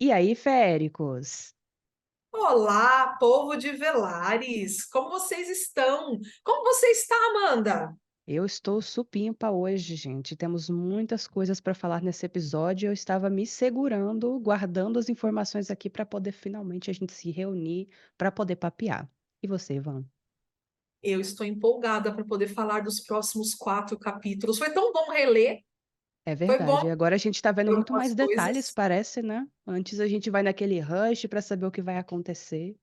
E aí, Féricos? Olá, povo de Velares, como vocês estão? Como você está, Amanda? Eu estou supimpa hoje, gente. Temos muitas coisas para falar nesse episódio. Eu estava me segurando, guardando as informações aqui para poder finalmente a gente se reunir para poder papear. E você, Ivan? Eu estou empolgada para poder falar dos próximos 4 capítulos. Foi tão bom reler, É foi bom verdade. Agora a gente está vendo ver muito algumas mais detalhes, coisas. parece, né? Antes a gente vai naquele rush para saber o que vai acontecer.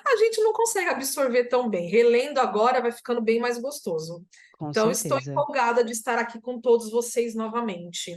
A gente não consegue absorver tão bem. Relendo agora vai ficando bem mais gostoso. Com Então, estou certeza. empolgada de estar aqui com todos vocês novamente.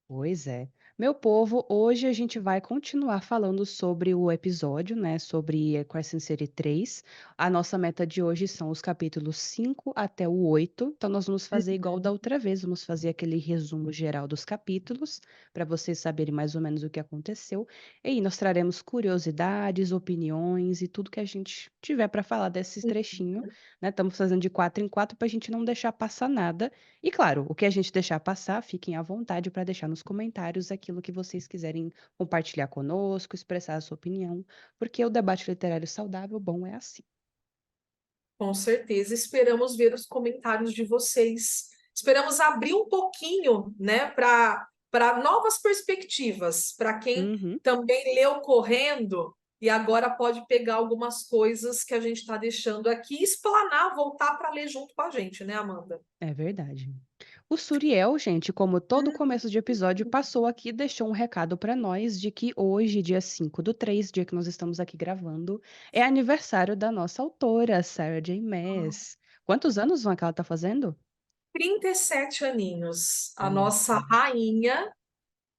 Pois é. Meu povo, hoje a gente vai continuar falando sobre o episódio, né? Sobre Crescent City 3. A nossa meta de hoje são os capítulos 5 até o 8. Então, nós vamos fazer igual da outra vez, vamos fazer aquele resumo geral dos capítulos, para vocês saberem mais ou menos o que aconteceu. E aí, nós traremos curiosidades, opiniões e tudo que a gente tiver para falar desse trechinho, né? Estamos fazendo de 4 em 4 para a gente não deixar passar nada. E claro, o que a gente deixar passar, fiquem à vontade para deixar nos comentários aquilo que vocês quiserem compartilhar conosco, expressar a sua opinião, porque o debate literário saudável, bom, é assim. Com certeza, esperamos ver os comentários de vocês. Esperamos abrir um pouquinho, né, para novas perspectivas, para quem Uhum, também leu correndo e agora pode pegar algumas coisas que a gente está deixando aqui e explanar, voltar para ler junto com a gente, né, Amanda? é verdade. O Suriel, gente, como todo começo de episódio, passou aqui e deixou um recado para nós de que hoje, dia 5/3, dia que nós estamos aqui gravando, é aniversário da nossa autora, Sarah J. Maas. Quantos anos, Van, que ela tá fazendo? 37 aninhos, a Olha nossa só. rainha,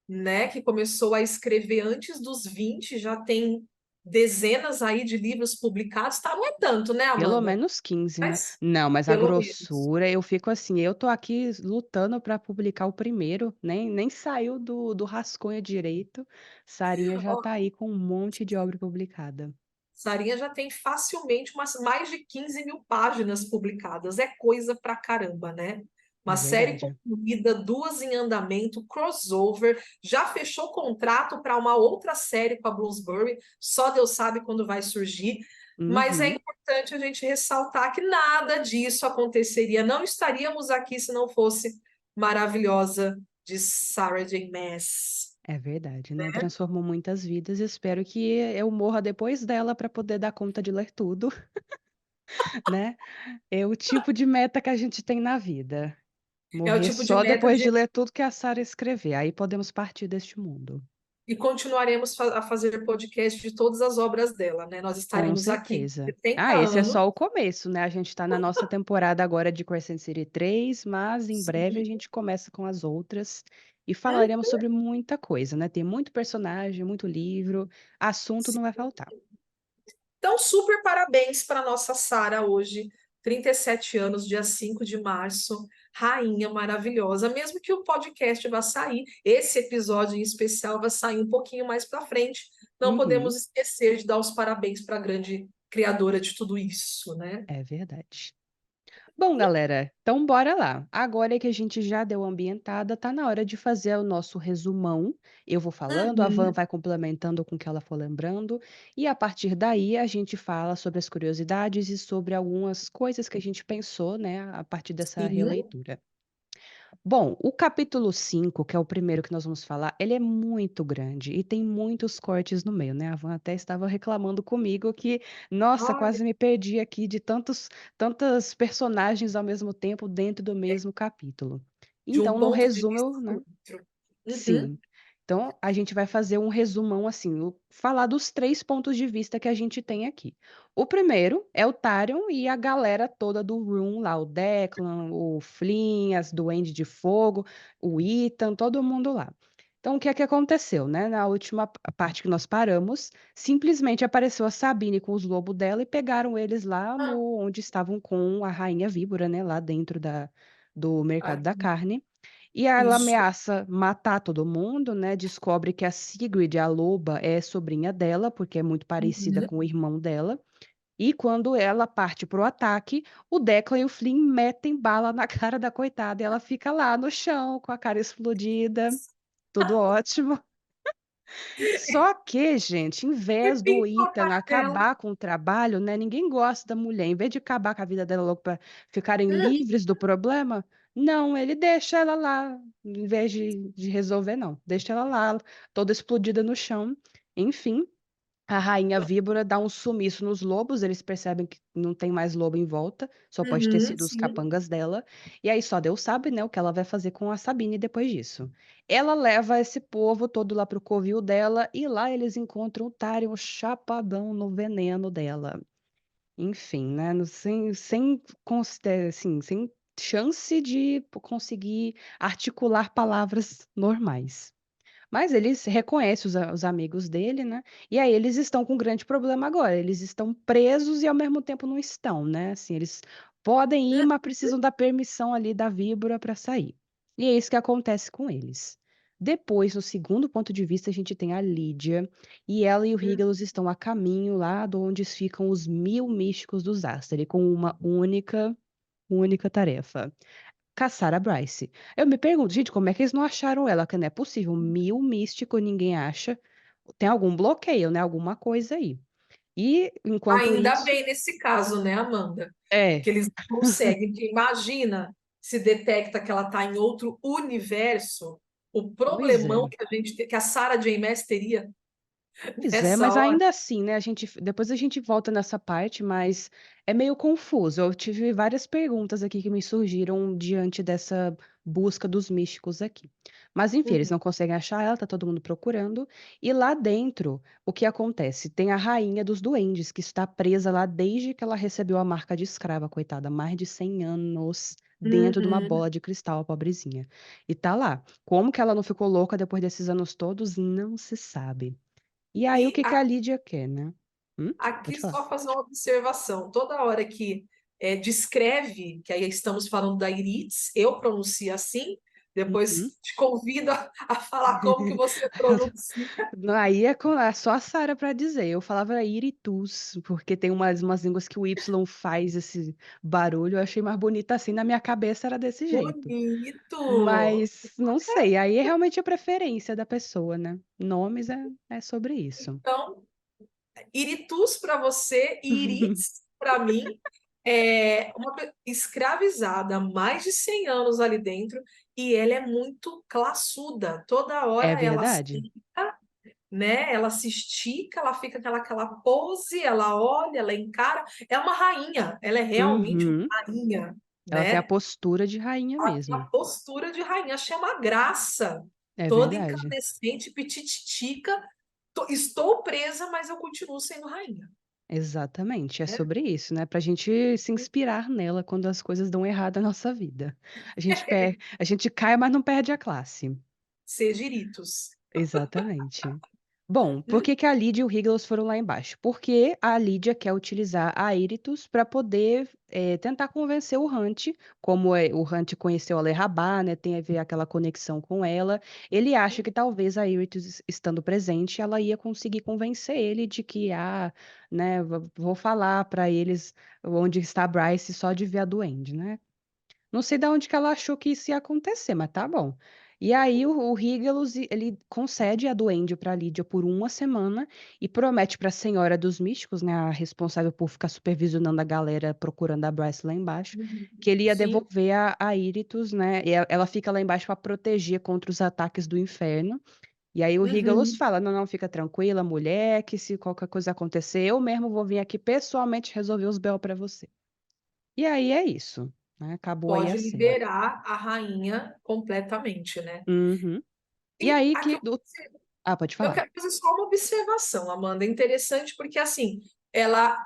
né, que começou a escrever antes dos 20, já tem dezenas aí de livros publicados, tá? Não é tanto, né, Pelo Amanda? menos 15, né? Mas Não, mas a pelo menos. grossura, eu fico assim, eu tô aqui lutando para publicar o primeiro, nem saiu do rascunho direito. Sarinha já tá Ó, aí com um monte de obra publicada. Sarinha já tem facilmente mais de 15 mil páginas publicadas. É coisa pra caramba, né? Uma É série verdade. concluída, duas em andamento, crossover, já fechou contrato para uma outra série com a Bloomsbury, só Deus sabe quando vai surgir. Mas é Uhum, importante a gente ressaltar que nada disso aconteceria. Não estaríamos aqui se não fosse maravilhosa de Sarah J. Maas. é verdade, né? Transformou muitas vidas. Espero que eu morra depois dela para poder dar conta de ler tudo, né? É o tipo de meta que a gente tem na vida. É o Morrer tipo de só meta depois de de ler tudo que a Sara escrever. Aí podemos partir deste mundo. e continuaremos a fazer podcast de todas as obras dela, né? Nós Com estaremos aqui certeza. 70 Ah, esse é anos, só o começo, né? A gente está na nossa temporada agora de Crescent City 3, mas em breve a sim. gente começa com as outras e falaremos sobre muita coisa, né? Tem muito personagem, muito livro, assunto não vai faltar. Então, super parabéns para nossa Sara hoje, 37 anos, dia 5 de março, rainha maravilhosa. Mesmo que o podcast vá sair, esse episódio em especial vai sair um pouquinho mais para frente, não Uhum, podemos esquecer de dar os parabéns para a grande criadora de tudo isso, né? é verdade. Bom, galera, então bora lá. Agora que a gente já deu a ambientada, tá na hora de fazer o nosso resumão. Eu vou falando, a Van Uhum, vai complementando com o que ela for lembrando, e a partir daí a gente fala sobre as curiosidades e sobre algumas coisas que a gente pensou, né, a partir dessa sim. releitura. Bom, o capítulo 5, que é o primeiro que nós vamos falar, ele é muito grande e tem muitos cortes no meio, né? A Van até estava reclamando comigo que, nossa, Olha, quase me perdi aqui de tantas personagens ao mesmo tempo dentro do mesmo capítulo. de um Então, no ponto de resumo, vista né? do outro. Uhum. Sim. Então, a gente vai fazer um resumão assim, falar dos 3 pontos de vista que a gente tem aqui. O primeiro é o Tyrion e a galera toda do Room lá, o Declan, o Flynn, as Duende de Fogo, o Ethan, todo mundo lá. Então, o que é que aconteceu, né? Na última parte que nós paramos, simplesmente apareceu a Sabine com os lobos dela e pegaram eles lá Ah, no onde estavam com a Rainha Víbora, né? Lá dentro do mercado ah, da carne. E ela isso. ameaça matar todo mundo, né? Descobre que a Sigrid, a loba, é sobrinha dela, porque é muito parecida Uhum. com o irmão dela. E quando ela parte pro ataque, o Declan e o Flynn metem bala na cara da coitada. E ela fica lá no chão, com a cara explodida. Tudo ótimo. Só que, gente, em E vez do pintou a Ethan cara dela. acabar com o trabalho, né, ninguém gosta da mulher, em vez de acabar com a vida dela logo pra ficarem livres do problema, não, ele deixa ela lá, em vez de resolver não, deixa ela lá, toda explodida no chão. Enfim, a rainha víbora dá um sumiço nos lobos, eles percebem que não tem mais lobo em volta, só pode ter Uhum, sido os sim. capangas dela, e aí só Deus sabe, né, o que ela vai fazer com a Sabine depois disso. Ela leva esse povo todo lá pro covil dela, e lá eles encontram o Tharion chapadão no veneno dela. Enfim, né, assim, sem chance de conseguir articular palavras normais. Mas eles reconhecem os amigos dele, né, e aí eles estão com um grande problema agora, eles estão presos e ao mesmo tempo não estão, né, assim, eles podem ir, mas precisam da permissão ali da víbora para sair. E é isso que acontece com eles. Depois, no segundo ponto de vista, a gente tem a Lídia, e ela e o Hum. Higelaos estão a caminho lá de onde ficam os 1000 místicos dos Asteri, com uma única tarefa: caçar a Bryce. Eu me pergunto, gente, como é que eles não acharam ela? Que não é possível. 1000 místico, ninguém acha. Tem algum bloqueio, né? Alguma coisa aí. E enquanto Ainda isso, bem nesse caso, né, Amanda? Que é, eles conseguem, porque imagina se detecta que ela está em outro universo, o pois é. problemão que a gente que a Sarah J. Maas teria Pois é, nessa mas hora. ainda assim, né, depois a gente volta nessa parte, mas é meio confuso. Eu tive várias perguntas aqui que me surgiram diante dessa busca dos místicos aqui. Mas enfim, eles Uhum, não conseguem achar ela, tá todo mundo procurando. E lá dentro, o que acontece? Tem a rainha dos duendes, que está presa lá desde que ela recebeu a marca de escrava, coitada, mais de 100 anos dentro de uma uhum. bola de cristal, a pobrezinha. E tá lá. Como que ela não ficou louca depois desses anos todos, não se sabe. E aí, o E que que a Lídia quer, né? Pode aqui falar. só fazer uma observação. Toda hora que descreve, que aí estamos falando da Iritz, eu pronuncio assim, Uhum. depois te convido a falar como que você pronuncia. Aí é só a Sara para dizer. Eu falava iritus, porque tem umas línguas que o Y faz esse barulho. Eu achei mais bonita assim. Na minha cabeça era desse jeito. Bonito! Mas não sei. Aí é realmente a preferência da pessoa, né? Nomes é sobre isso. Então, Iritus para você e Iritz para mim é uma escravizada há mais de 100 anos ali dentro e ela é muito classuda. Toda É hora ela verdade? senta, né? Ela se estica, ela fica aquela pose, ela olha, ela encara. É uma rainha, ela é realmente uma Uhum. rainha, Ela tem a né? postura de rainha A mesmo. postura de rainha, achei uma graça. É Toda verdade. incandescente, petititica. Estou presa, mas eu continuo sendo rainha. Exatamente, é Né? sobre isso, né, pra gente se inspirar nela quando as coisas dão errado na nossa vida. A gente cai, mas não perde a classe. Segiritos. Exatamente. Bom, por Hum, que que a Lídia e o Higelaus foram lá embaixo? Porque a Lídia quer utilizar a Eritus para poder tentar convencer o Hunt, como o Hunt conheceu a Lerrabá, né, tem a ver aquela conexão com ela, ele acha que talvez a Eritus estando presente, ela ia conseguir convencer ele de que, né, vou falar para eles onde está a Bryce só de ver a duende, né? Não sei de onde que ela achou que isso ia acontecer, mas tá bom. E aí o Higelaus, ele concede a duende para Lídia por uma semana e promete para a Senhora dos Místicos, né, a responsável por ficar supervisionando a galera procurando a Bryce lá embaixo, uhum. que ele ia Sim. devolver a Iritus, né, e ela fica lá embaixo para proteger contra os ataques do inferno. E aí o Higelaus Uhum. fala, não, não, fica tranquila, mulher, que se qualquer coisa acontecer, eu mesmo vou vir aqui pessoalmente resolver os BO para você. E aí é isso, né, acabou aí a Pode cena. liberar a rainha completamente, né? Uhum. E E aí aqui que pode eu falar. quero fazer só uma observação, Amanda. É interessante porque assim, ela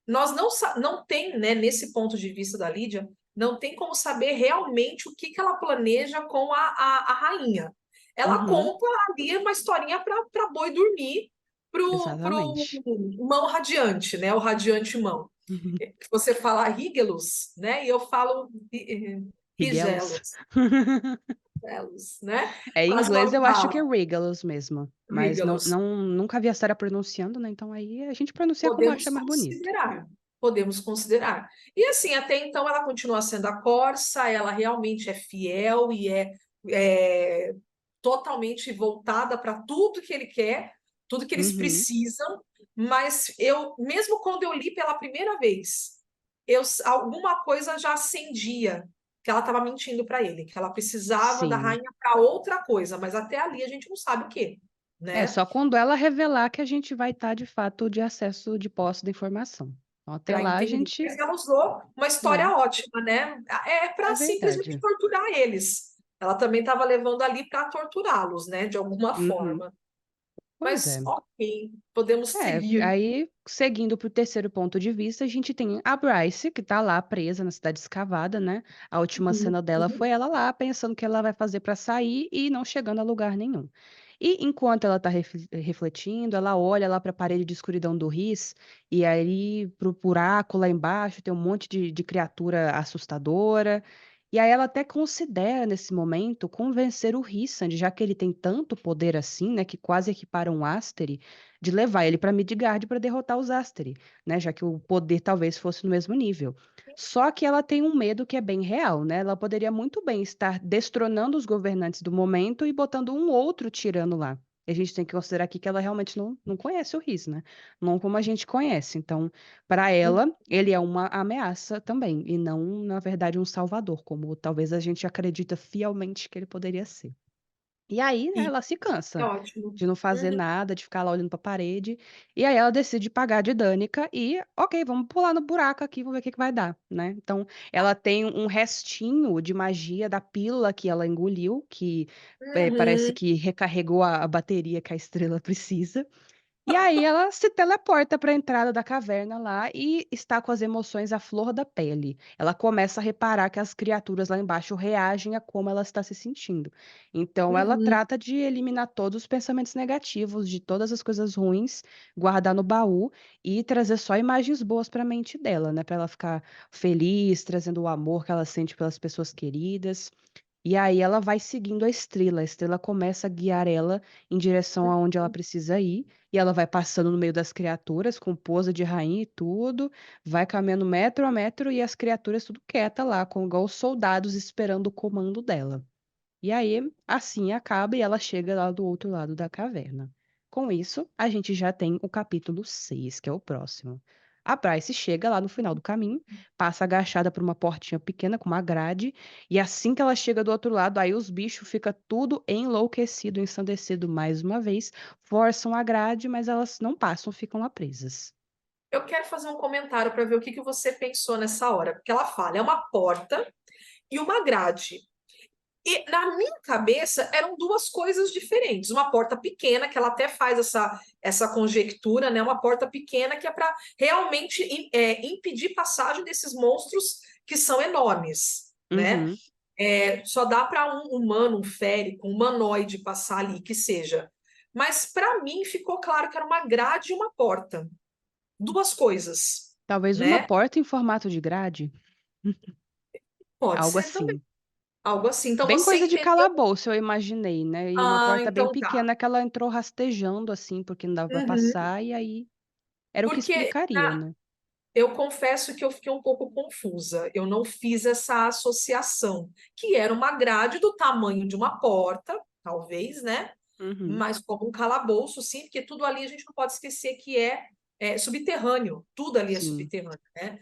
nós não tem, né, nesse ponto de vista da Lídia, não tem como saber realmente o que que ela planeja com a rainha. Ela Uhum, conta ali uma historinha para boi dormir pro exatamente. mão radiante, né? O radiante mão. Você fala Rigelus, né? E eu falo Higelaus. Rigelos, Rigelos, né? É, em Quase inglês mal eu acho que é fala Regalos mesmo. Mas Rigelus. nunca vi a Sarah pronunciando, né? Então aí a gente pronuncia como acha Podemos mais bonito. considerar, podemos considerar. E assim, até então ela continua sendo a Corsa, ela realmente é fiel e é totalmente voltada para tudo que ele quer, tudo que eles Uhum. precisam, mas eu, mesmo quando eu li pela primeira vez, alguma coisa já acendia que ela estava mentindo para ele, que ela precisava da Sim. rainha para outra coisa, mas até ali a gente não sabe o quê, É, né? só quando ela revelar que a gente vai estar, de fato, de acesso de posse da informação. Então, até Para lá a entender. gente Mas ela usou uma história é, ótima, né? É é para simplesmente verdade. torturar eles. Ela também estava levando ali para torturá-los, né? De alguma Uhum. forma. Pois Mas, é. ok, podemos É, seguir. aí, seguindo para o terceiro ponto de vista, a gente tem a Bryce, que tá lá presa na cidade escavada, né? A última Uhum, cena dela foi ela lá pensando o que ela vai fazer para sair e não chegando a lugar nenhum. E enquanto ela tá refletindo, ela olha lá para a parede de escuridão do Riz, e aí pro buraco lá embaixo tem um monte de criatura assustadora. E aí ela até considera nesse momento convencer o Rissand, já que ele tem tanto poder assim, né, que quase equipara um Asteri, de levar ele para Midgard para derrotar os Asteri, né? Já que o poder talvez fosse no mesmo nível. Só que ela tem um medo que é bem real, né? Ela poderia muito bem estar destronando os governantes do momento e botando um outro tirano lá. E a gente tem que considerar aqui que ela realmente não conhece o Riz, né? Não como a gente conhece. Então, para uhum. ela, ele é uma ameaça também, e não, na verdade, um salvador, como talvez a gente acredita fielmente que ele poderia ser. E aí, né, E ela se é cansa ótimo. de não fazer Uhum. nada, de ficar lá olhando pra parede. E aí ela decide pagar de Danica e, ok, vamos pular no buraco aqui, vamos ver o que que vai dar, né? Então, ela tem um restinho de magia da pílula que ela engoliu, que parece Uhum. que recarregou a bateria que a estrela precisa. E aí ela se teleporta para a entrada da caverna lá e está com as emoções à flor da pele. Ela começa a reparar que as criaturas lá embaixo reagem a como ela está se sentindo. Então ela Uhum. trata de eliminar todos os pensamentos negativos, de todas as coisas ruins, guardar no baú e trazer só imagens boas para a mente dela, né? Para ela ficar feliz, trazendo o amor que ela sente pelas pessoas queridas. E aí ela vai seguindo a estrela começa a guiar ela em direção aonde ela precisa ir, e ela vai passando no meio das criaturas, com pose de rainha e tudo, vai caminhando metro a metro, e as criaturas tudo quieta lá, com igual os soldados esperando o comando dela. E aí, assim acaba e ela chega lá do outro lado da caverna. Com isso, a gente já tem o capítulo 6, que é o próximo. A Bryce chega lá no final do caminho, passa agachada por uma portinha pequena com uma grade, e assim que ela chega do outro lado, aí os bichos ficam tudo enlouquecido, ensandecido mais uma vez, forçam a grade, mas elas não passam, ficam lá presas. Eu quero fazer um comentário para ver o que que você pensou nessa hora, porque ela fala, é uma porta e uma grade. E na minha cabeça eram duas coisas diferentes. Uma porta pequena, que ela até faz essa conjectura, né? Uma porta pequena que é para realmente impedir passagem desses monstros que são enormes, né? Uhum. Só dá para um humano, um férico, um humanoide passar ali, que seja. Mas para mim ficou claro que era uma grade e uma porta. Duas coisas, Talvez uma né? porta em formato de grade, Pode algo ser também assim. algo assim. Então Bem você coisa de entendeu? calabouço, eu imaginei, né, e uma Ah, porta bem então tá. pequena que ela entrou rastejando, assim, porque não dava pra Uhum. passar, e aí era o que Porque explicaria, né. eu confesso que eu fiquei um pouco confusa. Eu não fiz essa associação, que era uma grade do tamanho de uma porta, talvez, né? Uhum, Mas como um calabouço, sim, porque tudo ali a gente não pode esquecer que é subterrâneo. Tudo ali é sim. subterrâneo, né?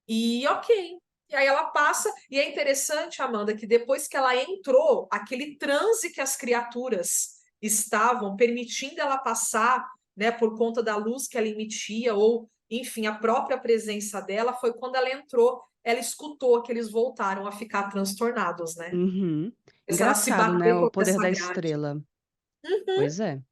E ok. E aí ela passa, e é interessante, Amanda, que depois que ela entrou, aquele transe que as criaturas estavam permitindo ela passar, né, por conta da luz que ela emitia, ou, enfim, a própria presença dela, foi quando ela entrou, ela escutou que eles voltaram a ficar transtornados, né? Uhum. Se ela se Engraçado, né, bater o contra poder essa da grade. estrela. Uhum. Pois é.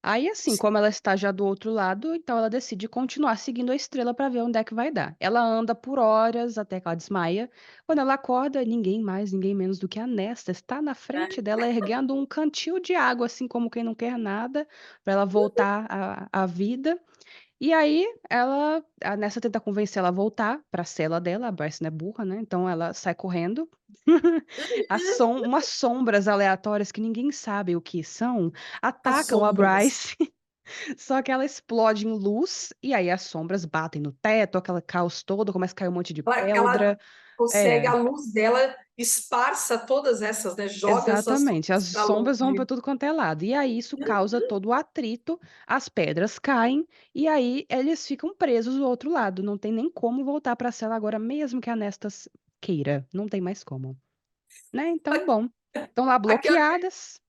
Aí, assim, como ela está já do outro lado, então ela decide continuar seguindo a estrela para ver onde é que vai dar. Ela anda por horas até que ela desmaia. Quando ela acorda, ninguém mais, ninguém menos do que a Nesta está na frente dela, erguendo um cantil de água, assim como quem não quer nada, para ela voltar à vida. E aí, a Nessa tenta convencer ela a voltar para a cela dela. A Bryce não é burra, né? Então ela sai correndo. Umas sombras aleatórias que ninguém sabe o que são As atacam a sombras. Bryce. Só que ela explode em luz, e aí as sombras batem no teto, aquele caos todo, começa a cair um monte de Ela pedra. consegue, a É, luz dela esparça todas essas, né, joga essas exatamente, as sombras para sombras vão para longe. tudo quanto é lado. E aí isso causa todo o atrito, as pedras caem, e aí eles ficam presos do outro lado, não tem nem como voltar para a cela agora, mesmo que a Nestas queira, não tem mais como, né, então bom, estão lá Aqui bloqueadas.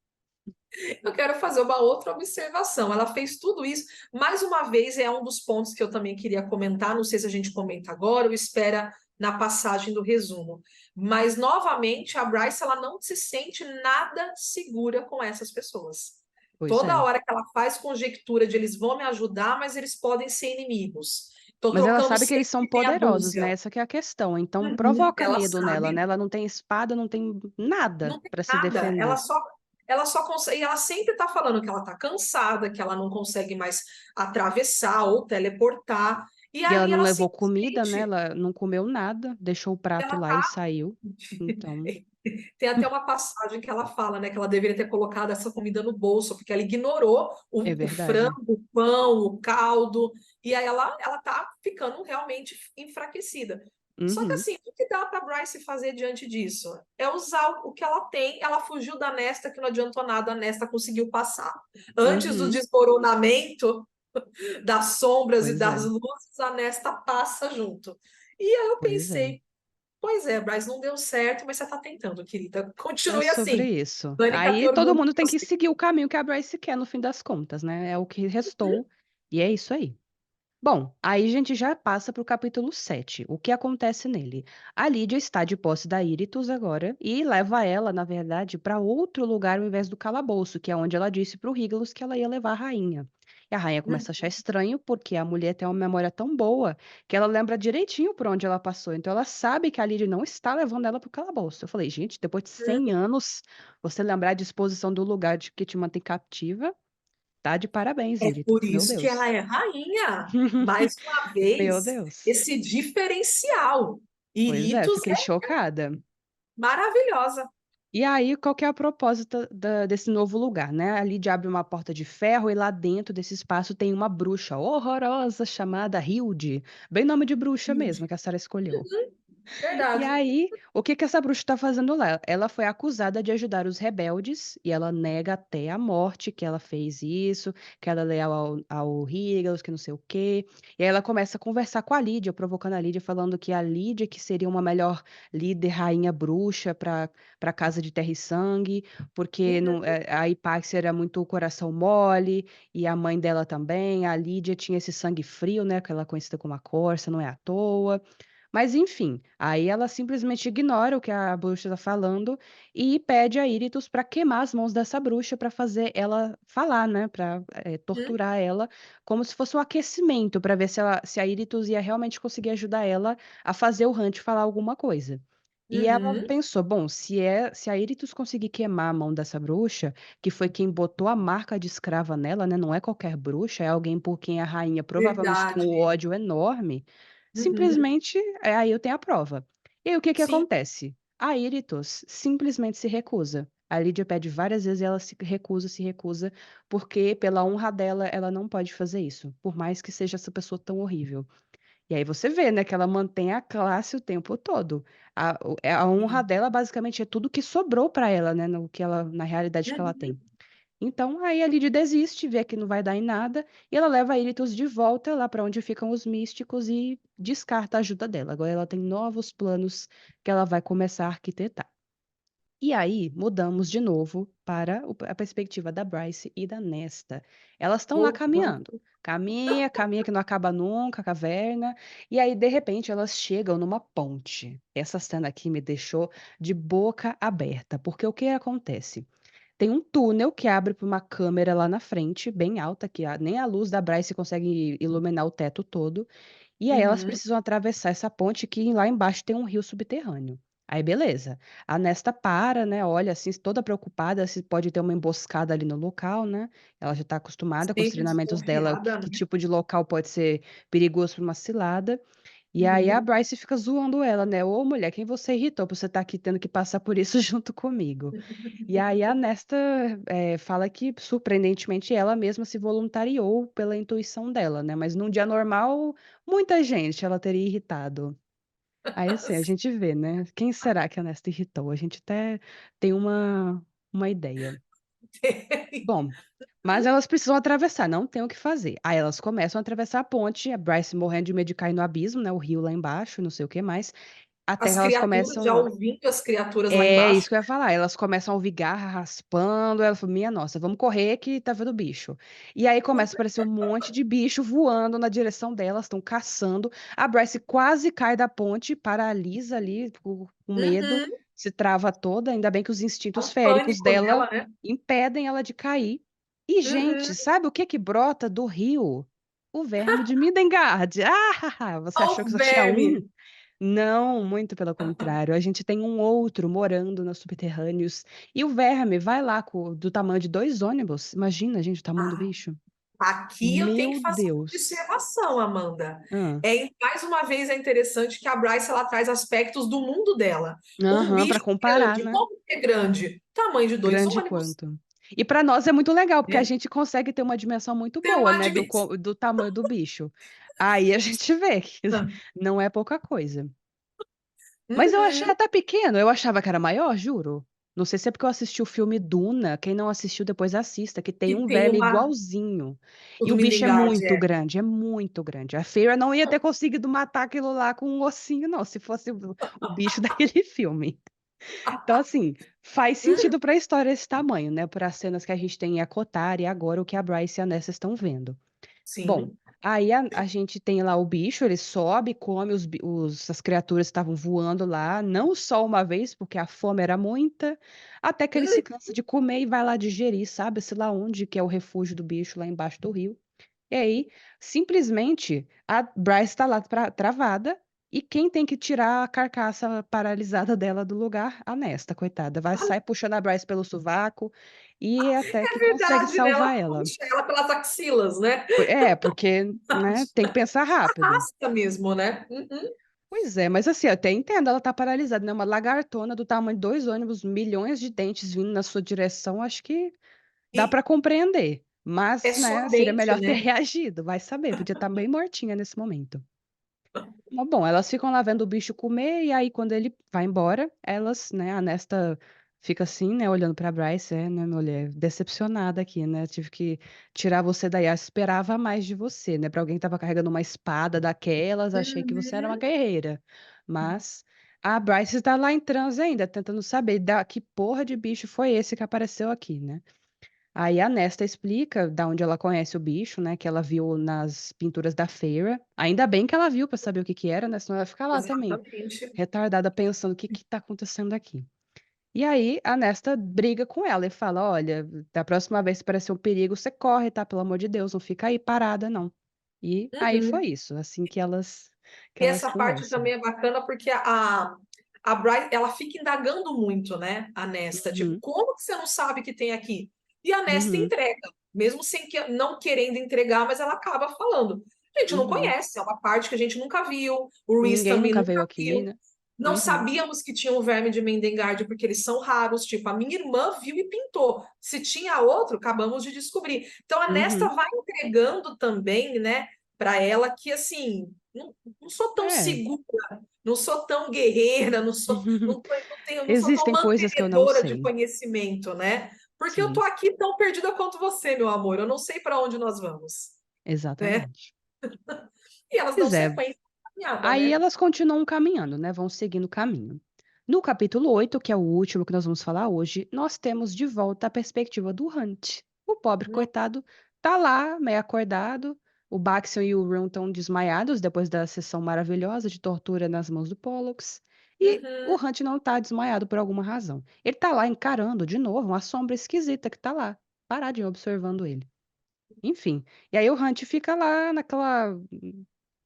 eu quero fazer uma outra observação. Ela fez tudo isso. Mais uma vez, é um dos pontos que eu também queria comentar. Não sei se a gente comenta agora ou espera na passagem do resumo. Mas, novamente, a Bryce ela não se sente nada segura com essas pessoas. Pois Toda é. hora que ela faz conjectura de eles vão me ajudar, mas eles podem ser inimigos. Estou Mas ela trocando sabe que eles sempre são de meia poderosos, dúzia. né, essa que é a questão, então Uhum, provoca ela medo nela, sabe. né, ela não tem espada, não tem nada Não tem para se nada, defender. ela só consegue, ela sempre está falando que ela está cansada, que ela não consegue mais atravessar ou teleportar. E E ela aí não ela levou comida, né, simplesmente ela não comeu nada, deixou o prato ela lá e tá. saiu, então Tem até uma passagem que ela fala, né, que ela deveria ter colocado essa comida no bolso, porque ela ignorou é o verdade. frango, o pão, o caldo, e aí ela tá ficando realmente enfraquecida. Só que Uhum, assim, o que dá para Bryce fazer diante disso? É usar o que ela tem. Ela fugiu da Nesta, que não adiantou nada, a Nesta conseguiu passar. Antes do uhum, desmoronamento das sombras e pois das é, luzes, a Nesta passa junto. E aí eu pois é. pensei, pois é, Bryce, não deu certo, mas você está tentando, querida. É Continue sobre assim. isso. Pânica tem Aí todo orgulho de mundo tem que você. seguir o caminho que a Bryce quer no fim das contas, né, é o que restou, e é isso aí. Bom, aí a gente já passa para o capítulo 7. O que acontece nele? A Lídia está de posse da Íritus agora e leva ela, na verdade, para outro lugar ao invés do calabouço, que é onde ela disse para o Regulus que ela ia levar a rainha. E a rainha Hum, começa a achar estranho porque a mulher tem uma memória tão boa que ela lembra direitinho por onde ela passou. Então ela sabe que a Lídia não está levando ela para o calabouço. Eu falei, gente, depois de 100 hum. anos, você lembrar a disposição do lugar de que te mantém captiva, tá de parabéns, É Íritus. por Meu isso que ela Deus. é rainha. Mais uma Meu vez, Deus. esse diferencial. Pois é, Iritos fiquei é chocada. maravilhosa. E aí, qual que é a propósito desse novo lugar, né? A Lídia abre uma porta de ferro e lá dentro desse espaço tem uma bruxa horrorosa chamada Hilde. Bem nome de bruxa mesmo, que a Sarah escolheu. E Verdade. aí, o que que essa bruxa está fazendo lá? Ela foi acusada de ajudar os rebeldes e ela nega até a morte que ela fez isso, que ela é leal ao Higgs, que não sei o quê. E aí ela começa a conversar com a Lídia, provocando a Lídia, falando que a Lídia que seria uma melhor líder, rainha bruxa para casa de Terra e Sangue, porque não, Uhum, a Hipáxia era muito coração mole e a mãe dela também. A Lídia tinha esse sangue frio, né? Que ela é conhecida como a Corsa, não é à toa. Mas enfim, aí ela simplesmente ignora o que a bruxa está falando e pede a Íritus para queimar as mãos dessa bruxa para fazer ela falar, né? Para uhum, torturar ela, como se fosse um aquecimento para ver se a Íritus ia realmente conseguir ajudar ela a fazer o Hunt falar alguma coisa. E ela uhum. pensou, bom, se a Íritus conseguir queimar a mão dessa bruxa, que foi quem botou a marca de escrava nela, né? Não é qualquer bruxa, é alguém por quem a rainha provavelmente tem um Verdade. ódio enorme. Uhum. Simplesmente, aí eu tenho a prova. E aí o que que Sim, acontece? A Iриtos simplesmente se recusa. A Lídia pede várias vezes e ela se recusa, porque pela honra dela, ela não pode fazer isso, por mais que seja essa pessoa tão horrível. E aí você vê, né, que ela mantém a classe o tempo todo. A honra sim. dela basicamente é tudo que sobrou para ela, né, no que ela, na realidade que ela Uhum. tem. Então, aí a Lily desiste, vê que não vai dar em nada, e ela leva a Iritus de volta lá para onde ficam os místicos e descarta a ajuda dela. Agora ela tem novos planos que ela vai começar a arquitetar. E aí, mudamos de novo para a perspectiva da Bryce e da Nesta. Elas estão lá Opa. caminhando. Caminha, caminha que não acaba nunca, a caverna. E aí, de repente, elas chegam numa ponte. Essa cena aqui me deixou de boca aberta, porque o que acontece? Tem um túnel que abre para uma câmera lá na frente, bem alta, que nem a luz da Bryce consegue iluminar o teto todo. E aí elas Uhum. precisam atravessar essa ponte que lá embaixo tem um rio subterrâneo. Aí beleza. A Nesta para, né? Olha assim, toda preocupada se pode ter uma emboscada ali no local, né? Ela já está acostumada com os Sempre treinamentos dela, desconfiada, que né? tipo de local pode ser perigoso para uma cilada. E aí a Uhum. Bryce fica zoando ela, né? Ô, mulher, quem você irritou pra você estar aqui tendo que passar por isso junto comigo? E aí a Nesta fala que, surpreendentemente, ela mesma se voluntariou pela intuição dela, né? Mas num dia normal, muita gente ela teria irritado. Aí, assim, a gente vê, né, quem será que a Nesta irritou? A gente até tem uma ideia. Bom, mas elas precisam atravessar, não tem o que fazer. Aí elas começam a atravessar a ponte, a Bryce morrendo de medo de cair no abismo, né, o rio lá embaixo, não sei o que mais, até que As elas criaturas, já começam. ouvindo as criaturas lá É embaixo. isso que eu ia falar, elas começam a ouvir garra raspando, ela falou: "Minha nossa, vamos correr que tá vendo bicho". E aí começa a aparecer um monte de bicho voando na direção delas, estão caçando. A Bryce quase cai da ponte, paralisa ali com medo, Uhum. se trava toda, ainda bem que os É instintos um féricos pânico dela nela, né? impedem ela de cair. E gente, Uhum. sabe o que que brota do rio? O verme de Midgard. Ah, você Ó, achou o que só tinha um? verme. Não, muito pelo contrário, a gente tem um outro morando nos subterrâneos, e o verme vai lá do tamanho de 2 ônibus, imagina gente o tamanho do bicho. Aqui eu tenho Meu que fazer uma Deus. observação, Amanda. Hã. Mais uma vez é interessante que a Bryce ela traz aspectos do mundo dela. Um Aham, pra bicho comparar, grande, né. como que é grande? Tamanho de dois Grande ônibus, quanto. E pra nós é muito legal, porque a né? gente consegue ter uma dimensão muito Tem boa, uma né, dimensão. do tamanho do bicho. Aí a gente vê que não é pouca coisa. Mas eu achei Uhum. até pequeno, eu achava que era maior, juro. Não sei se é porque eu assisti o filme Duna, quem não assistiu depois assista, que tem Que um tem verme uma. igualzinho. O E do o bicho Mindengard, é é. grande, é muito grande. A Feyre não ia ter conseguido matar aquilo lá com um ossinho não, se fosse o bicho daquele filme. Então assim, faz Hum, sentido pra história esse tamanho, né, para as cenas que a gente tem em Acotar e agora o que a Bryce e a Nessa estão vendo. Bom, sim. aí a gente tem lá o bicho, ele sobe, come as criaturas que estavam voando lá, não só uma vez, porque a fome era muita, até que ele se Hum, cansa de comer e vai lá digerir, sabe-se lá onde que é o refúgio do bicho, lá embaixo do rio. E aí, simplesmente, a Bryce tá lá travada, e quem tem que tirar a carcaça paralisada dela do lugar? A Nesta, coitada. Vai sair puxando a Bryce pelo sovaco, e até é que consegue verdade, né? Ela salvar ela. puxa ela pelas axilas, né? É, porque, né, tem que pensar rápido. Arrasta mesmo, né? Pois é, mas assim, eu até entendo, ela tá paralisada, né, uma lagartona do tamanho de 2 ônibus, milhões de dentes vindo na sua direção, acho que dá E pra compreender, é mas, só né, seria dente, melhor ter né? reagido, vai saber, podia estar bem mortinha nesse momento. Mas bom, elas ficam lá vendo o bicho comer, e aí quando ele vai embora, elas, né, a Nesta fica assim, né, olhando pra Bryce, né, mulher, decepcionada aqui, né, tive que tirar você daí, eu esperava mais de você, né, pra alguém que estava carregando uma espada daquelas, achei que você era uma Uhum. guerreira, mas a Bryce tá lá em transe ainda, tentando saber que porra de bicho foi esse que apareceu aqui, né. Aí a Nesta explica da onde ela conhece o bicho, né, que ela viu nas pinturas da feira. Ainda bem que ela viu para saber o que que era, né, senão ela ia ficar lá também, Exatamente. retardada, pensando: "O que que tá acontecendo aqui?". E aí a Nesta briga com ela e fala: "Olha, da próxima vez que parecer um perigo, você corre, tá, pelo amor de Deus, não fica aí parada não". E aí foi Uhum. isso, assim que E elas essa parte conversam. também é bacana porque a Bryce, ela fica indagando muito, né, a Nesta, tipo, Uhum, como que você não sabe que tem aqui? E a Nesta uhum, entrega, mesmo sem que, não querendo entregar, mas ela acaba falando. A gente não uhum. conhece, é uma parte que a gente nunca viu, o Rhys Ninguém também nunca nunca veio aqui, viu. né. Não Uhum, sabíamos que tinha um verme de Mendengard porque eles são raros, tipo, a minha irmã viu e pintou. Se tinha outro, acabamos de descobrir. Então a Nesta uhum. vai entregando também, né, para ela que assim, não sou tão É. segura, não sou tão guerreira, não sou tão Existem coisas que eu não mantenedora de sei. conhecimento, né? Porque eu tô Sim, aqui tão perdida quanto você, meu amor. Eu não sei para onde nós vamos, né? exatamente. E elas dão Pois é, sequência à caminhada, aí né? elas continuam caminhando, né, vão seguindo o caminho. No capítulo 8, que é o último que nós vamos falar hoje, nós temos de volta a perspectiva do Hunt. O pobre coitado tá lá, meio acordado, o Baxion e o Ron estão desmaiados depois da sessão maravilhosa de tortura nas mãos do Pollux, e o Uhum. Hunt não tá desmaiado por alguma razão. Ele tá lá encarando de novo uma sombra esquisita que tá lá, paradinho observando ele. Enfim, e aí o Hunt fica lá naquela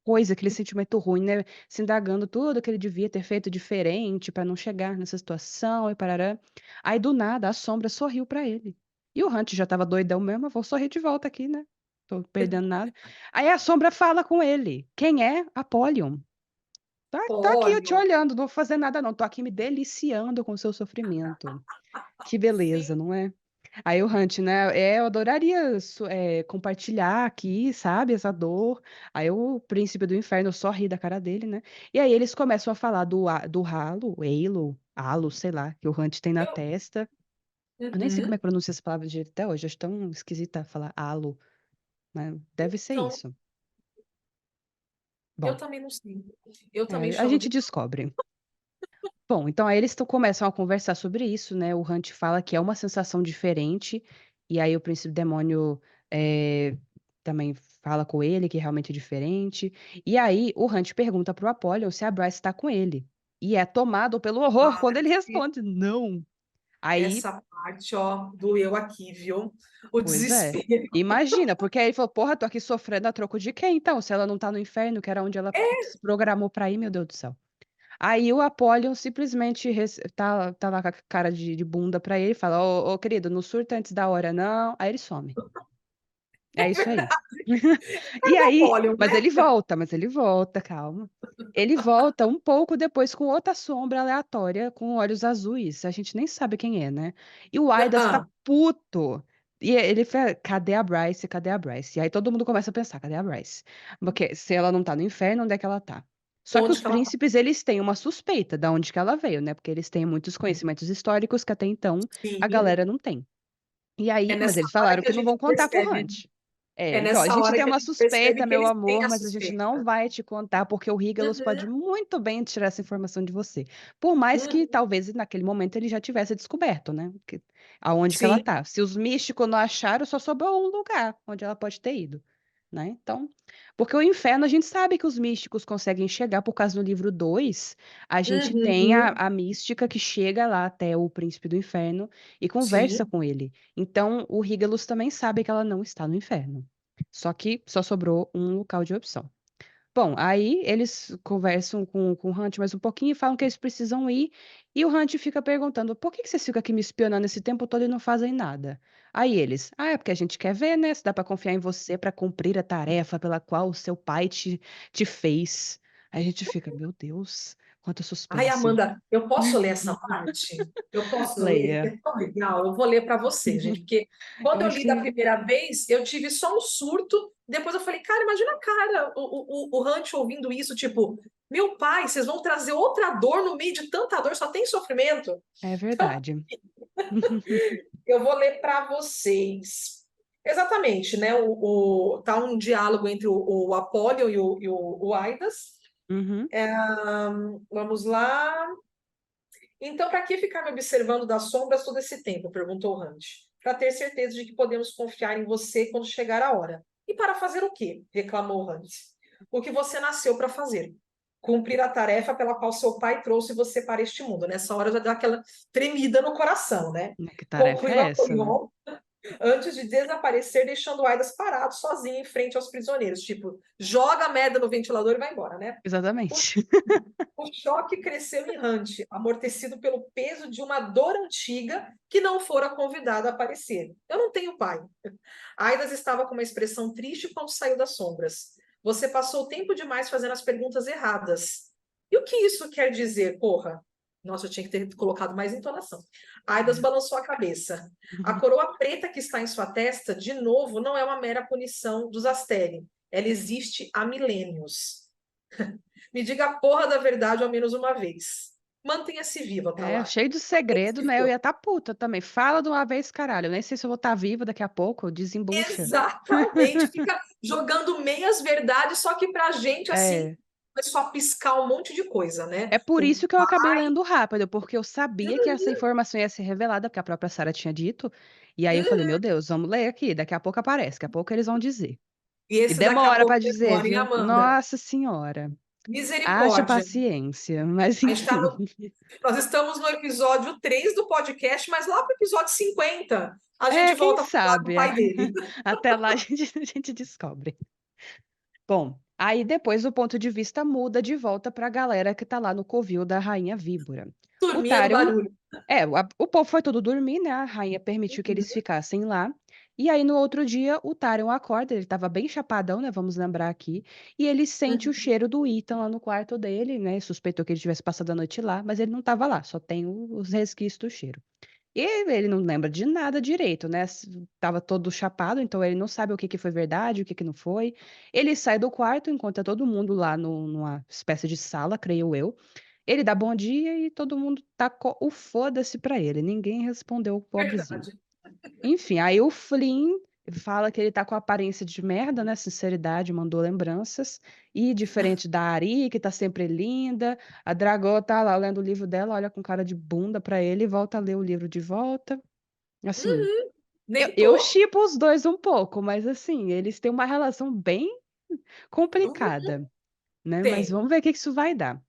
coisa, aquele sentimento ruim, né, se indagando tudo que ele devia ter feito diferente para não chegar nessa situação e parará. Aí do nada a sombra sorriu para ele. E o Hunt já estava doidão mesmo: "Eu vou sorrir de volta aqui, né, tô perdendo nada". Aí a sombra fala com ele: "Quem é? Apollyon. Tá aqui eu te Olha, olhando, não vou fazer nada não, tô aqui me deliciando com o seu sofrimento". Que beleza, sim. não é? Aí o Hunt, né? Eu adoraria compartilhar aqui, sabe, essa dor. Aí o príncipe do inferno só ri da cara dele, né? E aí eles começam a falar do halo, sei lá, que o Hunt tem na Eu, testa. Eu nem sei como é uhum. que pronuncia essa palavra direito até hoje. Acho tão esquisita falar halo, né? Deve ser Então, isso. eu Bom, também não sei. Eu também a chamo gente de. descobre. Bom, então aí eles começam a conversar sobre isso, né? O Hunt fala que é uma sensação diferente, e aí o Príncipe Demônio é, também fala com ele que realmente é diferente. E aí o Hunt pergunta pro Apollyon se a Bryce está com ele. E é tomado pelo horror quando ele responde não. Aí, Essa parte, ó, doeu aqui, viu? O pois é. desespero. Imagina, porque aí ele falou, porra, tô aqui sofrendo a troco de quem então? Se ela não tá no inferno, que era onde ela se programou pra ir, meu Deus do céu. Aí o Apollyon simplesmente tá lá com a cara de bunda pra ele e fala: Ô, querido, não surta antes da hora, não. Aí ele some. É É isso aí. verdade, E do aí, Apóllo, mas né? ele volta, calma. Ele volta um pouco depois com outra sombra aleatória, com olhos azuis. A gente nem sabe quem é, né? E o Aidas tá Ah, puto. E ele fala, cadê a Bryce? Cadê a Bryce? E aí todo mundo começa a pensar, cadê a Bryce? Porque se ela não tá no inferno, onde é que ela tá? Só que onde os que ela tá? príncipes, eles têm uma suspeita de onde que ela veio, né? Porque eles têm muitos conhecimentos históricos que até então a Sim, galera não tem. E é aí, mas nessa eles hora falaram que a que não gente vão contar pro percebe. Hunt. É, É ele falou, a nessa gente hora tem que a uma gente percebe suspeita, que meu eles têm amor, a mas a gente não suspeita. vai te contar porque o Regalos pode Uhum, muito bem tirar essa informação de você. Por mais que uhum, talvez naquele momento ele já tivesse descoberto, né? Aonde que ela sim. tá. Se os místicos não acharam, só sobrou um lugar onde ela pode ter ido, né? Então, porque o inferno a gente sabe que os místicos conseguem chegar por causa do livro 2. A gente tem Uhum, a mística que chega lá até o príncipe do inferno e conversa sim. com ele. Então, o Regalos também sabe que ela não está no inferno. Só que só sobrou um local de opção. Bom, aí eles conversam com o Hunt mais um pouquinho e falam que eles precisam ir. E o Hunt fica perguntando: por que que vocês ficam aqui me espionando esse tempo todo e não fazem nada? Aí eles: é porque a gente quer ver, né? Se dá para confiar em você para cumprir a tarefa pela qual o seu pai te fez. Aí a gente fica: meu Deus, quanto Ai, suspense. Amanda, eu posso ler essa parte? Eu posso ler? Leia. É tão legal. Eu vou ler para você, gente, porque quando Eu eu acho li da que primeira vez, eu tive só um surto. Depois eu falei, cara, imagina a cara, o Hunt ouvindo isso, tipo, meu pai, vocês vão trazer outra dor no meio de tanta dor, só tem sofrimento. é Então, verdade. eu vou ler para vocês. Exatamente, né? Tá um diálogo entre o Apóllo e o Aidas. Uhum. Vamos lá. Então, para que ficar me observando das sombras todo esse tempo? Perguntou Hunt. Para ter certeza de que podemos confiar em você quando chegar a hora. E para fazer o quê? Reclamou Hunt. O que você nasceu para fazer. Cumprir a tarefa pela qual seu pai trouxe você para este mundo. Nessa hora já dá aquela tremida no coração, né? Que tarefa Concluiu é essa, né? Apollyon antes de desaparecer, deixando Aidas parado, sozinho, em frente aos prisioneiros. Tipo, joga a merda no ventilador e vai embora, né? Exatamente. O choque cresceu em Hunt, amortecido pelo peso de uma dor antiga que não fora convidado a aparecer. Eu não tenho pai. Aidas estava com uma expressão triste quando saiu das sombras. Você passou tempo demais fazendo as perguntas erradas. E o que isso quer dizer, porra? Nossa, eu tinha que ter colocado mais entonação. Aidas balançou a cabeça. A coroa preta que está em sua testa, de novo, não é uma mera punição dos Asteri. Ela existe há milênios. Me diga a porra da verdade ao menos uma vez. Mantenha-se viva, tá É, lá. cheio de segredo, Mantenha-se né? Eu viva. ia estar puta também. Fala de uma vez, caralho. Eu nem sei se eu vou estar viva daqui a pouco. Desembucha. Exatamente. Fica jogando meias verdades, só que pra gente, assim, É. é só piscar um monte de coisa, né? É por O isso que eu acabei lendo rápido, porque eu sabia que essa informação ia ser revelada, porque a própria Sarah tinha dito. E aí eu falei, meu Deus, vamos ler aqui. Daqui a pouco aparece, daqui a pouco eles vão dizer. E E esse daqui a demora pouco pra dizer, demora, hein, viu? Amanda? Nossa Senhora. Haja Misericórdia. paciência. Mas A gente tá enfim. nós estamos no episódio 3 do podcast, mas lá pro episódio 50 a gente É, quem volta a falar do sabe? pai dele. Até lá a gente descobre. Bom, aí depois o ponto de vista muda de volta para a galera que tá lá no covil da Rainha Víbora. O Turminha do Tarion, barulho. o povo foi todo dormir, né? A rainha permitiu que eles ficassem lá. E aí no outro dia o Tarion acorda, ele tava bem chapadão, né? Vamos lembrar aqui. E ele sente o Uhum. cheiro do Ethan lá no quarto dele, né? Suspeitou que ele tivesse passado a noite lá, mas ele não tava lá, só tem os resquícios do cheiro. E ele não lembra de nada direito, né, estava todo chapado, então ele não sabe o que que foi verdade, o que que não foi. Ele sai do quarto, encontra todo mundo lá numa espécie de sala, creio eu. Ele dá bom dia e todo mundo tacou o foda-se pra ele, ninguém respondeu o pobrezinho. Verdade. Enfim, aí o Flynn fala que ele tá com aparência de merda, né, sinceridade, mandou lembranças, e diferente da Ari, que tá sempre linda, a Dragô tá lá lendo o livro dela, olha com cara de bunda pra ele e volta a ler o livro de volta. Assim, Nem eu tô. shippo os 2 um pouco, mas assim, eles têm uma relação bem complicada, né, mas Tem. vamos ver o que que isso vai dar.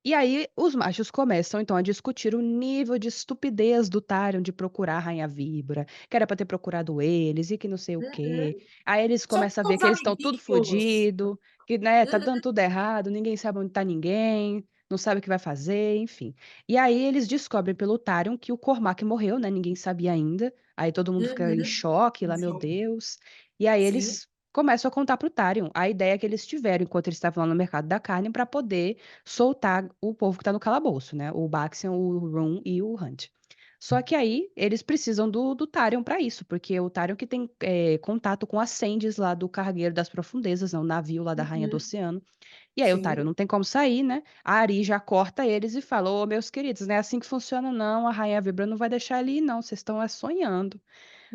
E aí os machos começam então a discutir o nível de estupidez do Tharion de procurar a Rainha Víbora, que era pra ter procurado eles e que não sei o quê. Uhum. Aí eles Só começam a porque ver os que eles estão tudo amiguinhos. fodido, que, né, tá Uhum, dando tudo errado, ninguém sabe onde tá ninguém, não sabe o que vai fazer, enfim. E aí eles descobrem pelo Tharion que o Cormac morreu, né, ninguém sabia ainda. Aí todo mundo fica em uhum. choque lá, meu Show. Deus. E aí Sim. eles começam a contar pro Tharion a ideia que eles tiveram enquanto eles estavam lá no mercado da carne para poder soltar o povo que tá no calabouço, né, o Baxian, o Rum e o Hunt. Só que aí eles precisam do Tharion para isso, porque o Tharion que tem, contato com as Sands lá do Cargueiro das Profundezas, né, o navio lá da Rainha do Uhum. Oceano. E aí o Tharion Sim. não tem como sair, né, a Ari já corta eles e fala: "Ô, meus queridos, não é assim que funciona não, a Rainha Vibra não vai deixar ele ir não, vocês estão sonhando".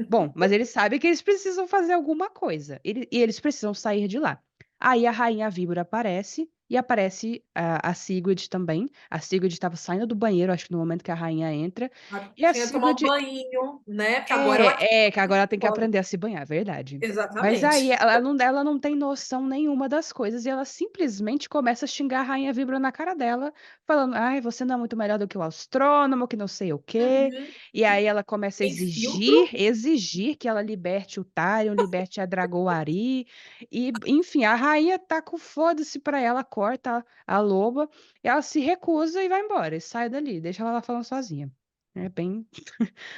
Bom, mas eles sabem que eles precisam fazer alguma coisa, e eles precisam sair de lá. Aí a rainha víbora aparece, e aparece a Sigrid também. A Sigrid estava saindo do banheiro, acho que no momento que a rainha entra, Ela e a tinha que tomar um Sigrid banho, né? Porque agora ela quer que agora ela tem que fora. aprender a se banhar, verdade. Mas aí Exatamente. ela não tem noção nenhuma das coisas e ela simplesmente começa a xingar a rainha Vibra na cara dela, falando: "Ai, você não é muito melhor do que o astrônomo, que não sei o quê". Uhum. E aí ela começa a Tem filtro. exigir que ela liberte o Tyrion, liberte a Dragoari, e enfim, a rainha tá com foda-se pra ela, corta a loba, ela se recusa e vai embora, e sai dali, deixa ela lá falando sozinha. É bem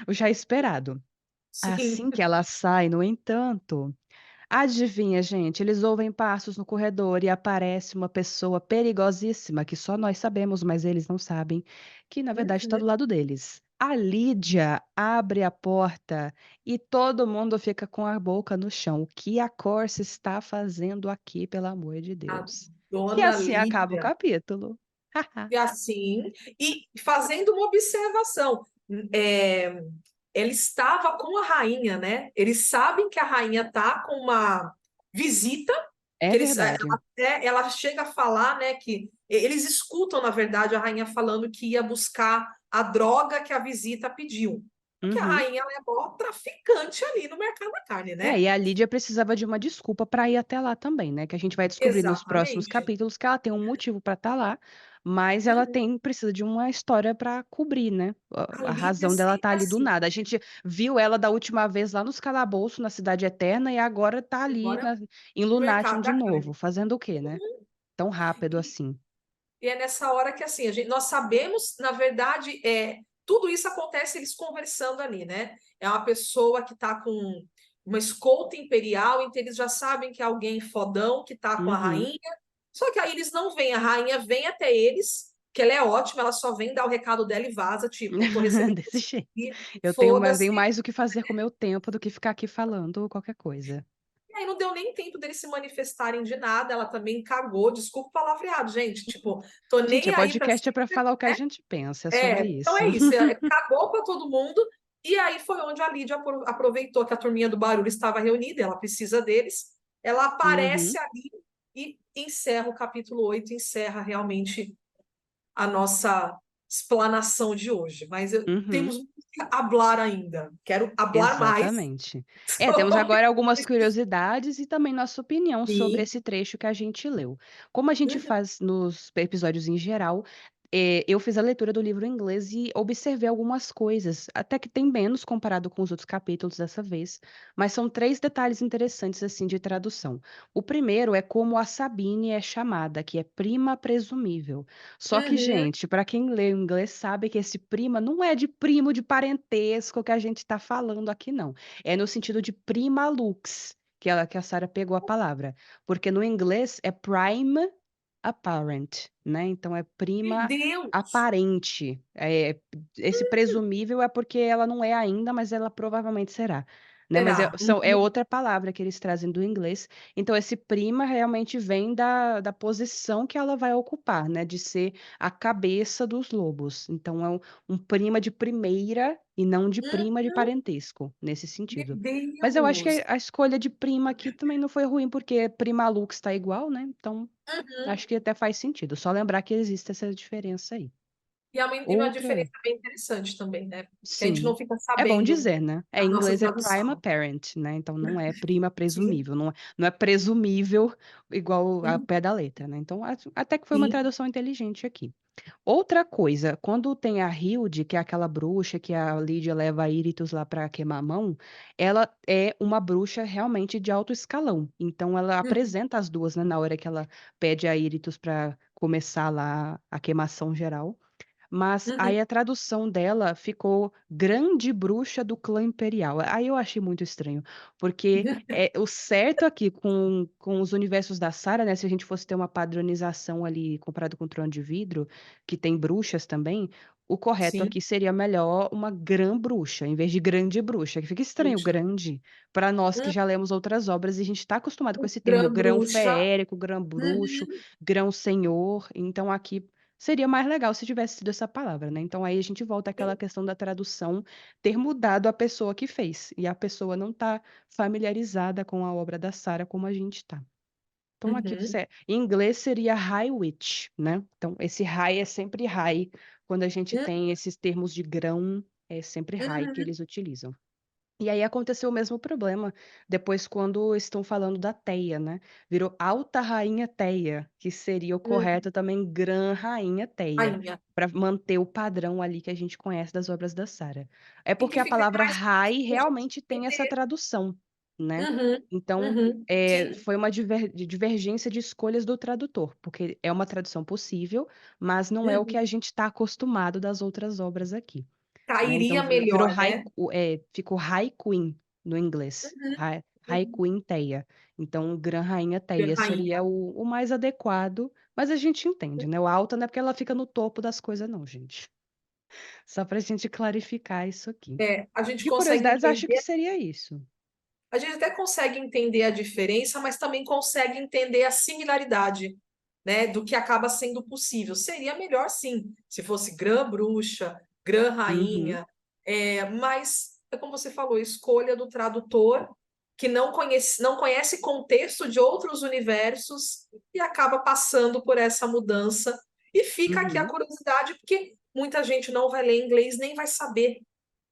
o já esperado. Sim. Assim que ela sai, no entanto, adivinha, gente, eles ouvem passos no corredor e aparece uma pessoa perigosíssima que só nós sabemos, mas eles não sabem, que na verdade está Uhum. do lado deles. A Lídia abre a porta e todo mundo fica com a boca no chão. O que a Corsa está fazendo aqui, pelo amor de A Deus? E dona assim acaba o Lídia. capítulo. E assim, e fazendo uma observação. É, ela estava com a rainha, né? Eles sabem que a rainha tá com uma visita, É que eles, verdade. ela chega a falar, né, que eles escutam, na verdade, a rainha falando que ia buscar a droga que a visita pediu. Porque a Uhum. rainha ela é mó traficante ali no mercado da carne, É, né? e a Lídia precisava de uma desculpa para ir até lá também, né, que a gente vai descobrir nos próximos Exatamente. capítulos que ela tem um motivo para estar lá, mas ela precisa de uma história para cobrir, né, A a Lídia razão dela estar sempre ali do assim. nada. A gente viu ela da última vez lá nos calabouços, na Cidade Eterna, e agora tá ali Agora, em no Lunatium mercado de da novo, carne. fazendo o quê, né? Tão rápido assim. E é nessa hora que assim, nós sabemos, na verdade, tudo isso acontece eles conversando ali, né? É uma pessoa que está com uma escolta imperial, então eles já sabem que é alguém fodão que está com a Uhum. rainha. Só que aí eles não vêm, a rainha vem até eles, que ela é ótima, ela só vem dar o recado dela e vaza, tipo, tô recebendo Desse isso jeito. aqui, Tenho foda-se. mais o que fazer com o meu tempo do que ficar aqui falando qualquer coisa. E aí não deu nem tempo deles se manifestarem de nada, ela também cagou, desculpa o palavreado, gente, tipo, tô Gente, nem é aí para. podcast é para falar o que a gente pensa, é sobre Então isso. é isso, cagou para todo mundo. E aí foi onde a Lídia aproveitou que a turminha do barulho estava reunida, ela precisa deles. Ela aparece Uhum. ali e encerra o capítulo 8, encerra realmente a nossa explanação de hoje. Mas Uhum. temos muito que hablar ainda. Quero hablar mais Exatamente. É, temos sobre agora algumas curiosidades e também nossa opinião sobre isso. esse trecho que a gente leu. Como a gente faz nos episódios em geral, eu fiz a leitura do livro em inglês e observei algumas coisas, até que tem menos comparado com os outros capítulos dessa vez, mas são três detalhes interessantes assim de tradução. O primeiro é como a Sabine é chamada, que é prima presumível. Só que, Uhum. gente, para quem lê o inglês sabe que esse prima não é de primo de parentesco que a gente está falando aqui, não. É no sentido de prima lux, que a Sarah pegou a palavra. Porque no inglês é prime, apparent, né, então é Meu prima Deus! aparente. Esse presumível é porque ela não é ainda, mas ela provavelmente será, né, mas Será? é outra palavra que eles trazem do inglês. Então esse prima realmente vem da posição que ela vai ocupar, né, de ser a cabeça dos lobos. Então é um prima de primeira e não de prima de Uhum. parentesco, nesse Meu sentido. Mas eu acho que Deus! a escolha de prima aqui também não foi ruim, porque prima Lux tá igual, né, então Uhum. acho que até faz sentido, só lembrar que existe essa diferença aí. E uma Outra diferença bem interessante também, né? Que a gente não sim, fica é bom sabendo dizer, né. na Em nossa inglês é prima tradução. parent, né, então não é prima Sim, presumível, não é presumível igual a uhum, pé da letra, né, então até que foi uma sim, tradução inteligente aqui. Outra coisa, quando tem a Hilde, que é aquela bruxa que a Lídia leva a Íritus lá para queimar a mão, ela é uma bruxa realmente de alto escalão. Então ela uhum, apresenta as duas, né, na hora que ela pede a Íritus para começar lá a queimação geral. Mas uhum. aí a tradução dela ficou Grande Bruxa do Clã Imperial. Aí eu achei muito estranho, porque o certo aqui com os universos da Sarah, né? Se a gente fosse ter uma padronização ali comparado com o Trono de Vidro, que tem bruxas também, o correto Sim, aqui seria melhor uma Grã Bruxa, em vez de Grande Bruxa, que fica estranho, bruxa. grande, para nós que Hum, já lemos outras obras e a gente está acostumado com esse termo grão Grã-bruxa. feérico, grão bruxo, Uhum. grão senhor. Então aqui seria mais legal se tivesse sido essa palavra, né, então aí a gente volta àquela Sim, questão da tradução ter mudado a pessoa que fez, e a pessoa não tá familiarizada com a obra da Sarah como a gente tá. Então aqui uhum, você em inglês seria High Witch, né, então esse high é sempre high, quando a gente uhum, tem esses termos de grão, é sempre high que uhum, eles utilizam. E aí aconteceu o mesmo problema depois quando estão falando da Teia, né? Virou Alta Rainha Teia, que seria o uhum. correto também Gran Rainha Teia, Rainha. para manter o padrão ali que a gente conhece das obras da Sarah. É E porque que a fica palavra mais fácil Rai da gente realmente tem essa entender. tradução, né? Uhum, Então, uhum. Sim. foi uma divergência de escolhas do tradutor, porque é uma tradução possível, mas não é o que Uhum. a gente está acostumado das outras obras aqui, né, então Cairia virou melhor, né? ficou High Queen no inglês, Uhum, High uhum. Queen Teia, então Gran Rainha Teia seria Rainha. o mais adequado, mas a gente entende, né, o alta não é porque ela fica no topo das coisas não, gente, só pra gente clarificar isso aqui. É, a gente De consegue curiosidades, acho que entender. seria isso. A gente até consegue entender a diferença, mas também consegue entender a similaridade, né, do que acaba sendo possível. Seria melhor, sim, se fosse grã-bruxa, Uhum, grã-rainha, mas, é como você falou, escolha do tradutor que não conhece contexto de outros universos e acaba passando por essa mudança. E fica aqui a uhum, curiosidade, porque muita gente não vai ler inglês, nem vai saber,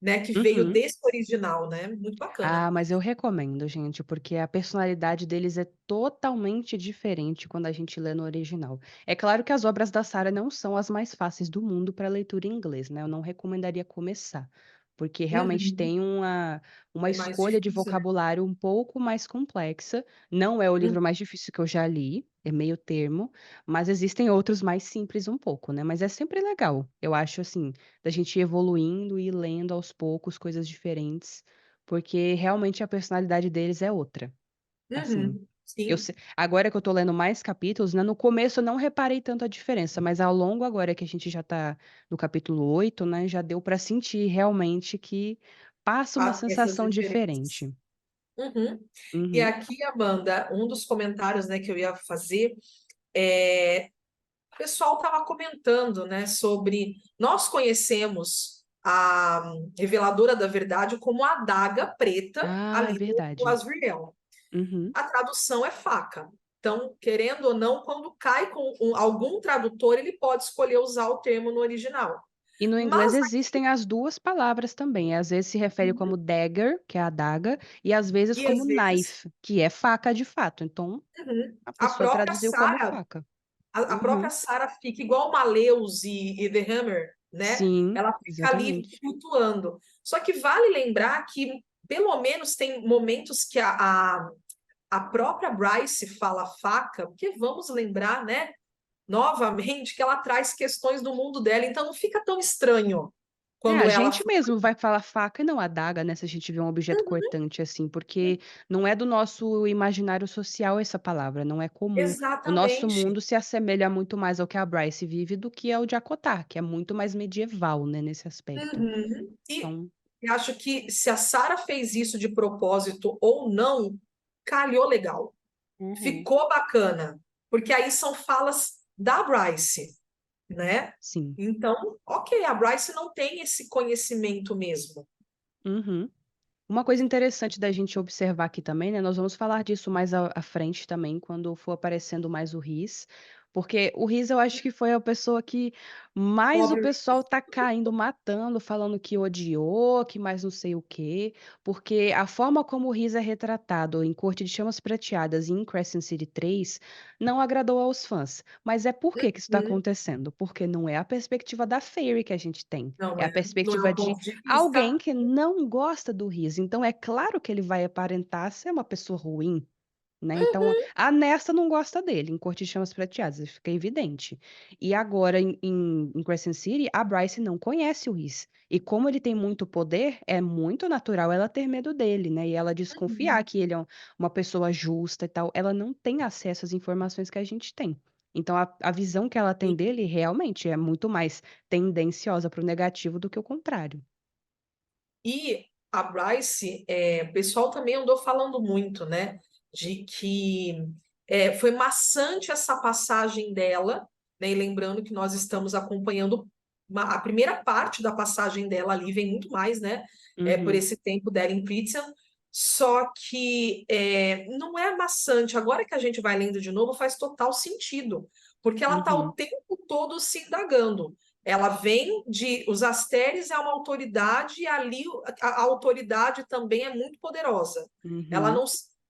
né, que veio uhum. desse original, né? Muito bacana. Ah, mas eu recomendo, gente, porque a personalidade deles é totalmente diferente quando a gente lê no original. É claro que as obras da Sarah não são as mais fáceis do mundo para leitura em inglês, né? Eu não recomendaria começar, porque realmente Uhum. tem uma É mais escolha de difícil, né? vocabulário um pouco mais complexa. Não é o Uhum. livro mais difícil que eu já li, é meio termo, mas existem outros mais simples um pouco, né? Mas é sempre legal. Eu acho assim, da gente ir evoluindo e lendo aos poucos coisas diferentes porque realmente a personalidade deles é outra, assim. Uhum. Sim, Agora que eu tô lendo mais capítulos, né, no começo eu não reparei tanto a diferença, mas ao longo agora que a gente já tá no capítulo 8, né, já deu pra sentir realmente que passa uma essas sensação diferenças. diferente. Uhum. E Uhum. aqui, Amanda, um dos comentários, né, que eu ia fazer é o pessoal estava comentando, né, sobre nós conhecemos a reveladora da verdade como a adaga preta Ah, é ali do verdade. Asriel. Uhum. A tradução é faca. Então, querendo ou não, quando cai com algum tradutor, ele pode escolher usar o termo no original. E no inglês Mas existem as duas palavras também. Às vezes se refere como dagger, que é a adaga, e às vezes e às como vezes knife, que é faca de fato. Então, uhum, a a pessoa própria traduziu como Sarah faca. a própria Uhum. Sarah fica igual Maleus e The Hammer, né? Sim, Ela fica ali exatamente. flutuando. Só que vale lembrar que pelo menos tem momentos que a própria Bryce fala faca, porque vamos lembrar, né? Novamente, que ela traz questões do mundo dela, então não fica tão estranho, É, a Quando ela gente fala, mesmo vai falar faca e não adaga, né, se a gente vê um objeto cortante, assim, porque não é do nosso imaginário social essa palavra, não é comum. O nosso exatamente. mundo se assemelha muito mais ao que a Bryce vive do que ao de Akotar, que é muito mais medieval, né, nesse aspecto. Uhum. E Então eu acho que se a Sarah fez isso de propósito ou não, calhou legal. uhum, Ficou bacana. Porque aí são falas da Bryce, né? sim. Então, ok, a Bryce não tem esse conhecimento mesmo. Uhum. Uma coisa interessante da gente observar aqui também, né, nós vamos falar disso mais à frente também, quando for aparecendo mais o Riz, porque o Riz eu acho que foi a pessoa que mais o Pobre. pessoal tá caindo, matando, falando que odiou, que mais não sei o quê, porque a forma como o Riz é retratado em Corte de Chamas Prateadas e em Crescent City 3 não agradou aos fãs. Mas é por que que isso está Uhum. acontecendo? Porque não é a perspectiva da Fairy que a gente tem, Não é a é, não é perspectiva o de ponto de alguém vista. que não gosta do riso, então é claro que ele vai aparentar ser uma pessoa ruim, né, então a Nesta não gosta dele, em Corte de Chamas Prateadas, isso fica evidente. E agora em Crescent City, a Bryce não conhece o Rhys, e como ele tem muito poder, é muito natural ela ter medo dele, né, e ela desconfiar Uhum. que ele é uma pessoa justa e tal, ela não tem acesso às informações que a gente tem. Então a visão que ela tem dele realmente é muito mais tendenciosa para o negativo do que o contrário. E a Bryce, o pessoal também andou falando muito, né? De que foi maçante essa passagem dela, né? E lembrando que nós estamos acompanhando a primeira parte da passagem dela ali, vem muito mais, né? Por Uhum. esse tempo dela em Pritian. Só que não é maçante. Agora que a gente vai lendo de novo, faz total sentido, porque ela está o Uhum, tempo todo se indagando. Ela vem de. Os Asteres é uma autoridade, e ali a autoridade também é muito poderosa. Ela uhum. não.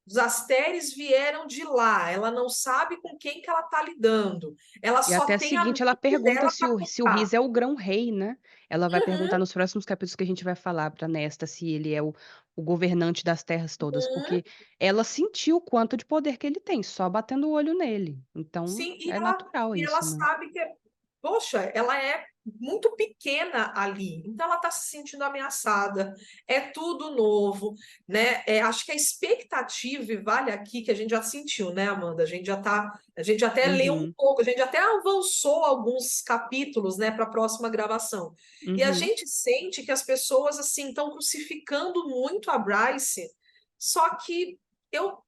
Os Asteres vieram de lá, ela não sabe com quem que ela está lidando. Ela E só até a tem a seguinte, ela mente pergunta dela se para o contar. Riz é o grão-rei, né. Ela vai perguntar Uhum, nos próximos capítulos que a gente vai falar pra Nesta se ele é o governante das terras todas, uhum. porque ela sentiu o quanto de poder que ele tem, só batendo o olho nele. Então, Sim, é natural e ela isso, né. sabe que, poxa, ela é muito pequena ali, então ela está se sentindo ameaçada, é tudo novo, né? Acho que a expectativa, e vale aqui que a gente já sentiu, né, Amanda? A gente até leu um Uhum, pouco, a gente até avançou alguns capítulos, né, para a próxima gravação. E a uhum. gente sente que as pessoas assim estão crucificando muito a Bryce, só que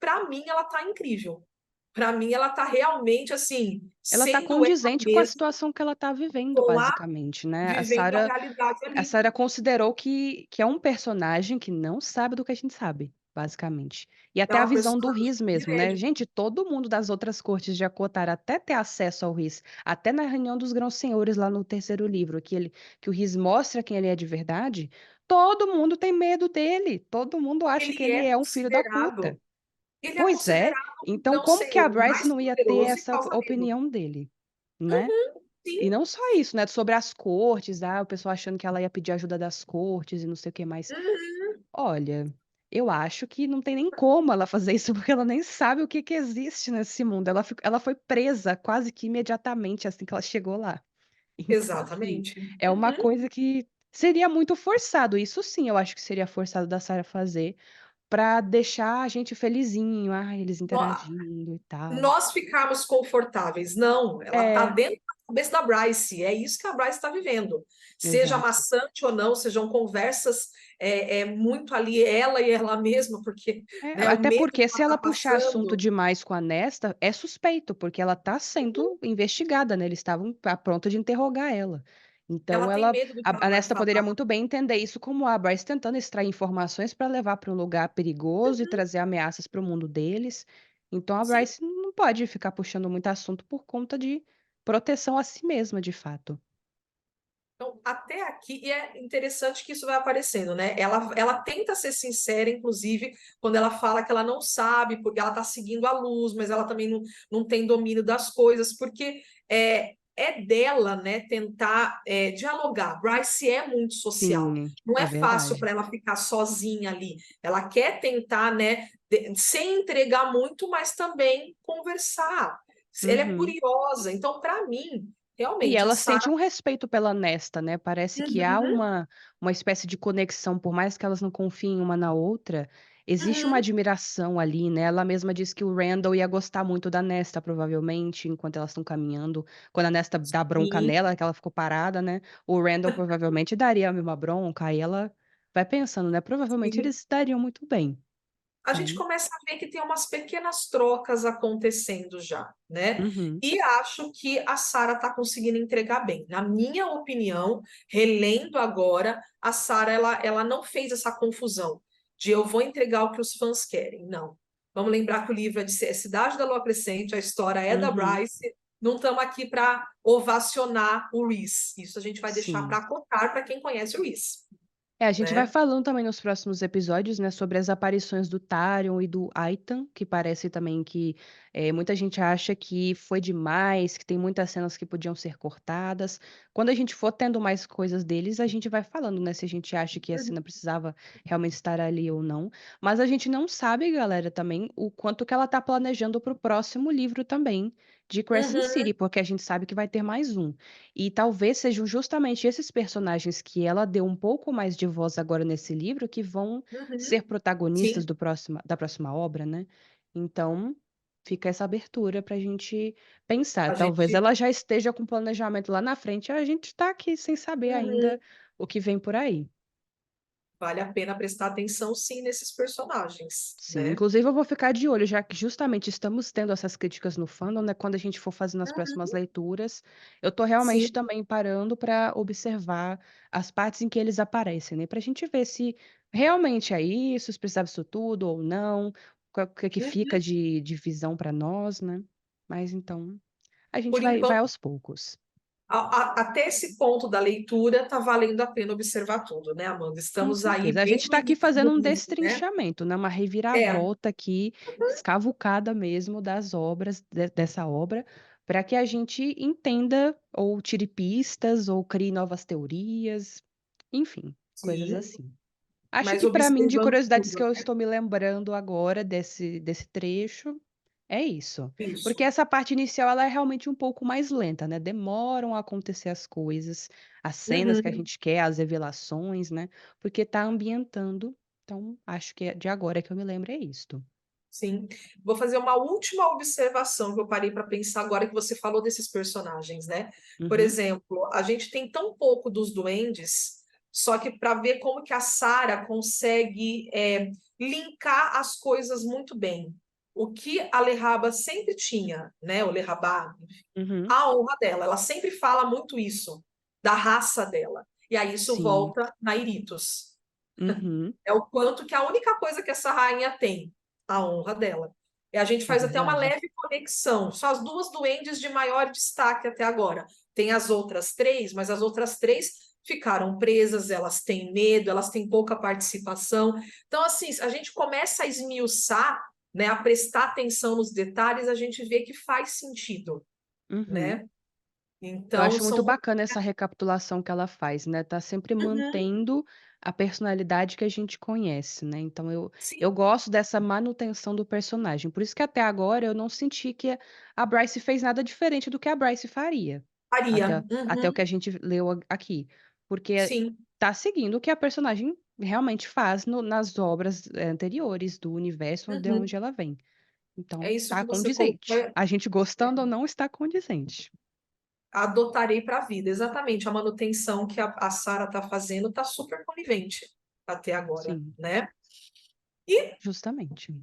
para mim, ela está incrível. Para mim, ela está realmente assim, Ela tá sendo ela condizente com a mesma, situação que ela tá vivendo, com a basicamente, né. A vivendo a Sarah realidade A ali. Sarah considerou que é um personagem que não sabe do que a gente sabe, basicamente. E É até a uma visão pessoa do Riz mesmo, né. privilégio. Gente, todo mundo das outras cortes de Akotar até ter acesso ao Riz, até na reunião dos grãos-senhores lá no terceiro livro, que o Riz mostra quem ele é de verdade, todo mundo tem medo dele, todo mundo acha que Ele ele é é um filho da puta. considerado, ele é Pois é, considerado o então como que a grão-senhor Bryce mais não ia ter poderoso e essa causa-medo. opinião dele, né? Sim, E não só isso, né, sobre as cortes, o pessoal achando que ela ia pedir ajuda das cortes e não sei o que mais. uhum. Olha, eu acho que não tem nem como ela fazer isso, porque ela nem sabe o que que existe nesse mundo. Ela foi presa quase que imediatamente, assim, que ela chegou lá. Então, assim, Exatamente. é uma Uhum. coisa que seria muito forçado. Isso sim, eu acho que seria forçado da Sarah fazer, pra deixar a gente felizinho, eles interagindo e tal. Nós ficarmos confortáveis. Não, ela está É, dentro da cabeça da Bryce. É isso que a Bryce está vivendo. Seja exato. maçante ou não, sejam conversas muito ali, ela e ela mesma, porque É, né, o até medo que porque ela se ela está puxar assunto passando, demais com a Nesta, é suspeito, porque ela está sendo investigada, né, eles estavam a ponto de interrogar ela. ela Então tem ela medo do que ela a vai Nesta poderia falar. muito bem entender isso como a Bryce tentando extrair informações para levar para um lugar perigoso e trazer ameaças para o mundo deles. Então a Sim. Bryce não pode ficar puxando muito assunto por conta de proteção a si mesma, de fato. Então, até aqui, e é interessante que isso vai aparecendo, né? Ela tenta ser sincera, inclusive, quando ela fala que ela não sabe, porque ela está seguindo a luz, mas ela também não tem domínio das coisas, porque é dela, né, tentar dialogar. Bryce é muito social. Sim, Não é é fácil verdade. para ela ficar sozinha ali. Ela quer tentar, né, sem entregar muito, mas também conversar. Ela é Uhum. curiosa. Então, para mim, E realmente, a ela Sarah. sente um respeito pela Nesta, né, parece que há Uhum, uma espécie de conexão, por mais que elas não confiem uma na outra, existe uma uhum, admiração ali, né, ela mesma disse que o Randall ia gostar muito da Nesta, provavelmente, enquanto elas estão caminhando, quando a Nesta dá bronca sim, nela, que ela ficou parada, né, o Randall provavelmente daria a mesma bronca, aí ela vai pensando, né, provavelmente sim. eles se dariam muito bem. A gente Então começa a ver que tem umas pequenas trocas acontecendo já, né? uhum, E acho que a Sarah está conseguindo entregar bem. Na minha opinião, relendo agora, a Sarah ela não fez essa confusão de eu vou entregar o que os fãs querem. Não. Vamos lembrar que o livro é de Cidade da Lua Crescente, a história é da uhum, Bryce. Não estamos aqui para ovacionar o Reese. Isso a gente vai deixar sim. para contar para quem conhece o Reese, É, a gente vai né? falando também nos próximos episódios, né, sobre as aparições do Tarion e do Aitan, que parece também que muita gente acha que foi demais, que tem muitas cenas que podiam ser cortadas. Quando a gente for tendo mais coisas deles, a gente vai falando, né, se a gente acha que a cena precisava realmente estar ali ou não. Mas a gente não sabe, galera, também o quanto que ela tá planejando para o próximo livro também de Crescent Uhum, City, porque a gente sabe que vai ter mais um. E talvez sejam justamente esses personagens que ela deu um pouco mais de voz agora nesse livro que vão uhum, ser protagonistas sim. da próxima obra, né? Então, fica essa abertura para a gente pensar. A Talvez gente. ela já esteja com planejamento lá na frente, e a gente está aqui sem saber Uhum. ainda o que vem por aí. Vale a pena prestar atenção, sim, nesses personagens, Sim, né? inclusive eu vou ficar de olho, já que justamente estamos tendo essas críticas no fandom, né? Quando a gente for fazendo as próximas Uhum. leituras, eu tô realmente Sim, também parando para observar as partes em que eles aparecem, né? Pra gente ver se realmente é isso, se precisava disso tudo ou não, o que que fica uhum. de visão para nós, né? Mas então, a gente Por vai enquanto, aos poucos. até esse ponto da leitura, tá valendo a pena observar tudo, né, Amanda? Com Estamos aí certeza. A bem gente no está aqui início fazendo do um livro, né? destrinchamento, né, uma É, reviravolta aqui, escavucada mesmo das obras, dessa obra, para que a gente entenda, ou tire pistas, ou crie novas teorias, enfim, coisas sim, assim. Acho mas que para mim, de observando curiosidades que tudo, eu né? estou me lembrando agora desse trecho, é isso. Porque Isso. essa parte inicial ela é realmente um pouco mais lenta, né? Demoram a acontecer as coisas, as cenas que a Uhum, gente quer, as revelações, né? Porque tá ambientando. Então, acho que de agora que eu me lembro é isto. sim. Vou fazer uma última observação que eu parei para pensar agora que você falou desses personagens, né? Por Uhum, exemplo, a gente tem tão pouco dos duendes, só que para ver como que a Sarah consegue linkar as coisas muito bem. O que a Lerraba sempre tinha, né? O Lerrabá, uhum, a honra dela. Ela sempre fala muito isso, da raça dela. E aí isso sim, volta na Iritos. uhum, É o quanto que a única coisa que essa rainha tem, a honra dela. E a gente é faz até uma verdade. leve conexão. São as duas duendes de maior destaque até agora. Tem as outras três, mas as outras três ficaram presas, elas têm medo, elas têm pouca participação. Então, assim, a gente começa a esmiuçar, né, a prestar atenção nos detalhes, a gente vê que faz sentido, Uhum. né? Eu Então, acho muito são. bacana essa recapitulação que ela faz, né? Tá sempre Uhum, mantendo a personalidade que a gente conhece, né? Então eu sim, gosto dessa manutenção do personagem. Por isso que até agora eu não senti que a Bryce fez nada diferente do que a Bryce faria, faria. até o que Uhum, a gente leu aqui. Porque sim. tá seguindo o que a personagem realmente faz nas obras anteriores do universo de Uhum. onde ela vem. É Então, isso tá que você colocou. condizente. A gente gostando ou não está condizente. Adotarei para a vida. Exatamente, a manutenção que a Sara está fazendo está super conivente até agora, Sim, né? E justamente.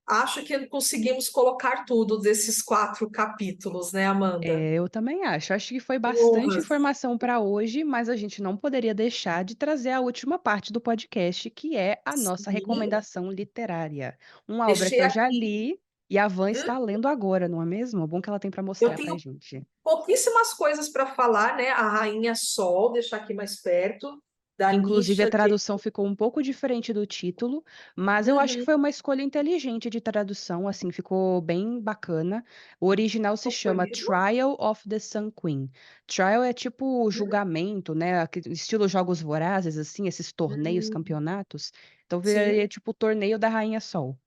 acho que conseguimos colocar tudo desses 4 capítulos, né, Amanda? É, eu também acho. Acho que foi Que bastante honras. informação para hoje, mas a gente não poderia deixar de trazer a última parte do podcast, que é a nossa Sim, recomendação literária. Uma obra que deixei eu já aqui. li e a Van Hum, está lendo agora, não é mesmo? É bom que ela tem para eu mostrar para a tenho gente. pouquíssimas coisas para falar, né? A Rainha Sol, deixar aqui mais perto, da Inclusive, a Nisha de. tradução ficou um pouco diferente do título, mas eu acho que Uhum, foi uma escolha inteligente de tradução, assim, ficou bem bacana. O original se qual foi chama mesmo? Trial of the Sun Queen. Trial é tipo julgamento, né? Estilo Jogos Vorazes, assim, esses torneios, Hum, campeonatos. Então sim, viraria tipo o Torneio da Rainha Sol,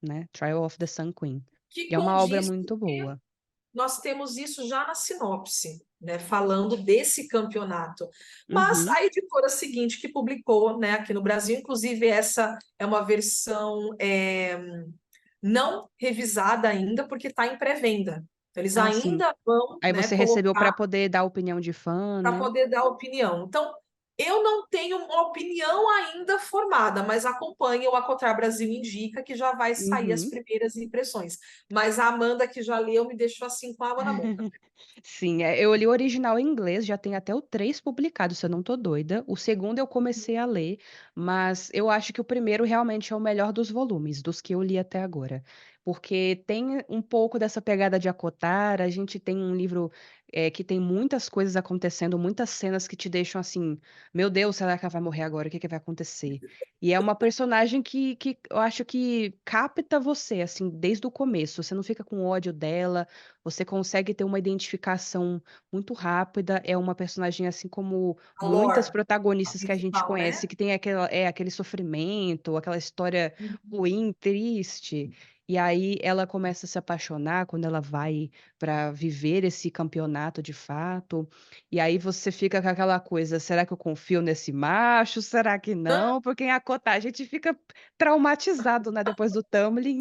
né? Trial of the Sun Queen. que E é uma obra condiz muito boa. nós temos isso já na sinopse, né, falando desse campeonato. Mas Uhum, a editora seguinte que publicou, né, aqui no Brasil, inclusive essa é uma versão não revisada ainda, porque está em pré-venda. Então, eles ah, sim. ainda vão, Aí né, você recebeu colocar para poder dar opinião de fã, para né? poder dar opinião. Então, eu não tenho uma opinião ainda formada, mas acompanho o Acotar Brasil Indica, que já vai sair as Uhum. primeiras impressões. Mas a Amanda, que já leu, me deixou assim com água na boca. Sim, eu li o original em inglês, já tem até o 3 publicado, se eu não tô doida. O segundo eu comecei a ler, mas eu acho que o primeiro realmente é o melhor dos volumes, dos que eu li até agora. Porque tem um pouco dessa pegada de acotar, a gente tem um livro que tem muitas coisas acontecendo, muitas cenas que te deixam assim, meu Deus, será que ela vai morrer agora? O que que vai acontecer? E é uma personagem que eu acho que capta você, assim, desde o começo. Você não fica com ódio dela, você consegue ter uma identificação muito rápida, é uma personagem, assim como A muitas Lore, a protagonistas que a gente principal, conhece, né? que tem aquele sofrimento, aquela história ruim, triste. E aí ela começa a se apaixonar quando ela vai para viver esse campeonato de fato. E aí você fica com aquela coisa: será que eu confio nesse macho? Será que não? Porque em Akotá a gente fica traumatizado, né, depois do Tamlin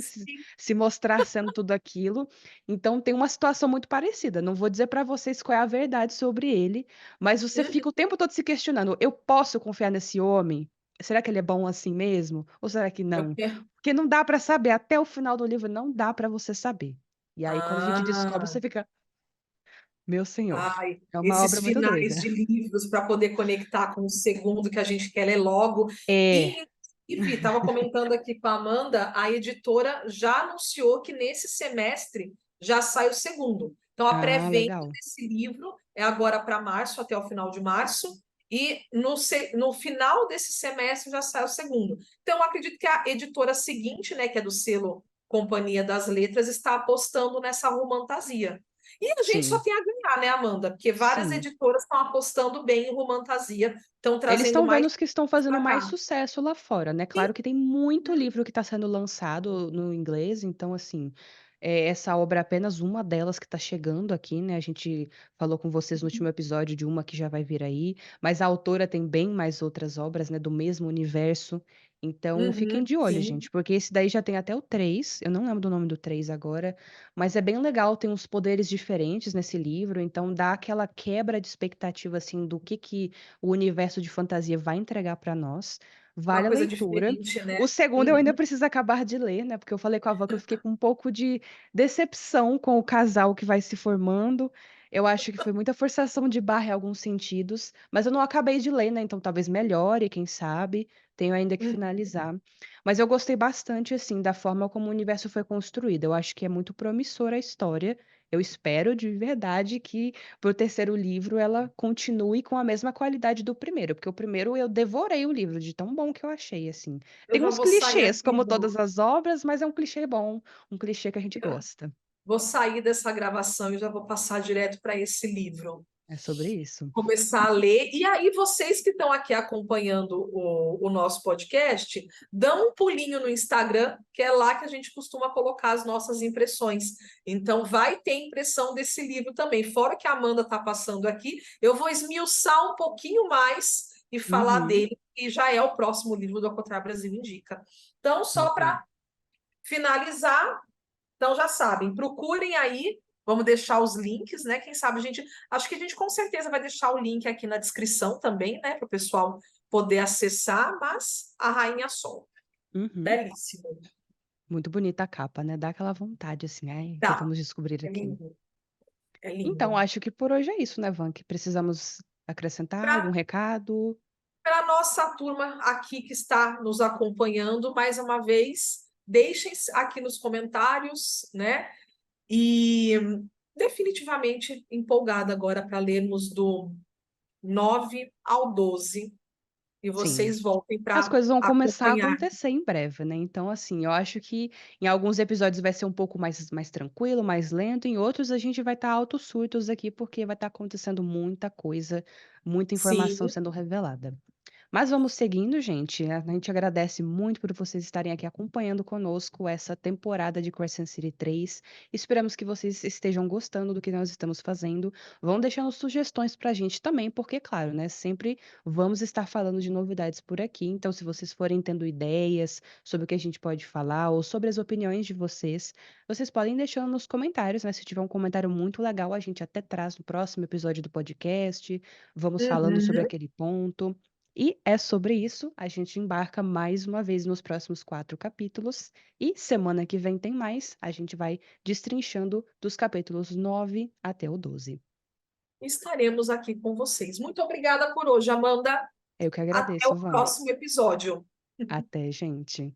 se mostrar sendo tudo aquilo. Então tem uma situação muito parecida. Não vou dizer para vocês qual é a verdade sobre ele, mas você fica o tempo todo se questionando: eu posso confiar nesse homem? Será que ele é bom assim mesmo? Ou será que Eu não? quero- Porque não dá para saber, até o final do livro não dá para você saber. E aí quando a gente descobre, Ah, você fica, meu senhor, ai, é uma esses obra muito doida. finais de livros para poder conectar com o segundo que a gente quer ler logo. É. E, inclusive, estava comentando aqui com a Amanda, a editora já anunciou que nesse semestre já sai o segundo. Então, a Ah, pré-venda legal. desse livro é agora para março, até o final de março, e no final desse semestre já sai o segundo. Então, eu acredito que a editora seguinte, né, que é do selo Companhia das Letras, está apostando nessa romantasia. E a gente só Sim, tem a ganhar, né, Amanda? Porque várias sim. editoras estão apostando bem em romantasia, estão Eles trazendo estão mais vendo os que estão fazendo para mais cá. sucesso lá fora, né. E, Claro que tem muito livro que está sendo lançado no inglês, então, assim, essa obra é apenas uma delas que está chegando aqui, né, a gente falou com vocês no último episódio de uma que já vai vir aí, mas a autora tem bem mais outras obras, né, do mesmo universo, então fiquem de olho, sim, gente, porque esse daí já tem até o 3. Eu não lembro do nome do 3 agora, mas é bem legal, tem uns poderes diferentes nesse livro, então dá aquela quebra de expectativa, assim, do que o universo de fantasia vai entregar para nós. Vale uma a coisa leitura. diferente, O né? segundo eu ainda Uhum. preciso acabar de ler, né? Porque eu falei com a Van que eu fiquei com um pouco de decepção com o casal que vai se formando. Eu acho que foi muita forçação de barra em alguns sentidos, mas eu não acabei de ler, né? Então talvez melhore, quem sabe. Tenho ainda que Uhum. finalizar. Mas eu gostei bastante, assim, da forma como o universo foi construído. Eu acho que é muito promissora a história. Eu espero de verdade que para o terceiro livro ela continue com a mesma qualidade do primeiro, porque o primeiro eu devorei o livro de tão bom que eu achei, assim. Eu Tem já uns vou sair clichês, aqui como todas as obras, mas é um clichê bom, um clichê que a gente gosta. vou sair dessa gravação e já vou passar direto para esse livro. É sobre isso. Começar a ler. E aí, vocês que estão aqui acompanhando o nosso podcast, dão um pulinho no Instagram, que é lá que a gente costuma colocar as nossas impressões. Então, vai ter impressão desse livro também. Fora que a Amanda está passando aqui, eu vou esmiuçar um pouquinho mais e falar Uhum. dele, e já é o próximo livro do Acotar Brasil Indica. Então, só Legal. para finalizar, então já sabem, procurem aí, vamos deixar os links, né? Quem sabe a gente, acho que a gente com certeza vai deixar o link aqui na descrição também, né, para o pessoal poder acessar, mas a Rainha Sol, Uhum. belíssimo. Muito bonita a capa, né? Dá aquela vontade, assim, ai, o que Tá, vamos descobrir é aqui? lindo, é Então, lindo. acho que por hoje é isso, né, Van? Que precisamos acrescentar algum recado? Para a nossa turma aqui que está nos acompanhando, mais uma vez, deixem aqui nos comentários, né? E definitivamente empolgada agora para lermos do 9 ao 12 e Sim. vocês voltem As para coisas vão começar a acompanhar. acontecer em breve, né, então, assim, eu acho que em alguns episódios vai ser um pouco mais tranquilo, mais lento, em outros a gente vai estar altos surtos aqui, porque vai estar acontecendo muita coisa, muita informação Sim, sendo revelada. Mas vamos seguindo, gente. A gente agradece muito por vocês estarem aqui acompanhando conosco essa temporada de Crescent City 3. Esperamos que vocês estejam gostando do que nós estamos fazendo. Vão deixando sugestões pra gente também, porque, claro, né, sempre vamos estar falando de novidades por aqui. Então, se vocês forem tendo ideias sobre o que a gente pode falar ou sobre as opiniões de vocês, vocês podem deixando nos comentários, né? Se tiver um comentário muito legal, a gente até traz no próximo episódio do podcast. Vamos falando sobre Uhum. aquele ponto. E é sobre isso, a gente embarca mais uma vez nos próximos 4 capítulos, e semana que vem tem mais, a gente vai destrinchando dos capítulos 9 até o 12. Estaremos aqui com vocês. Muito obrigada por hoje, Amanda. Eu que Até agradeço, o Van. próximo episódio. Até, gente.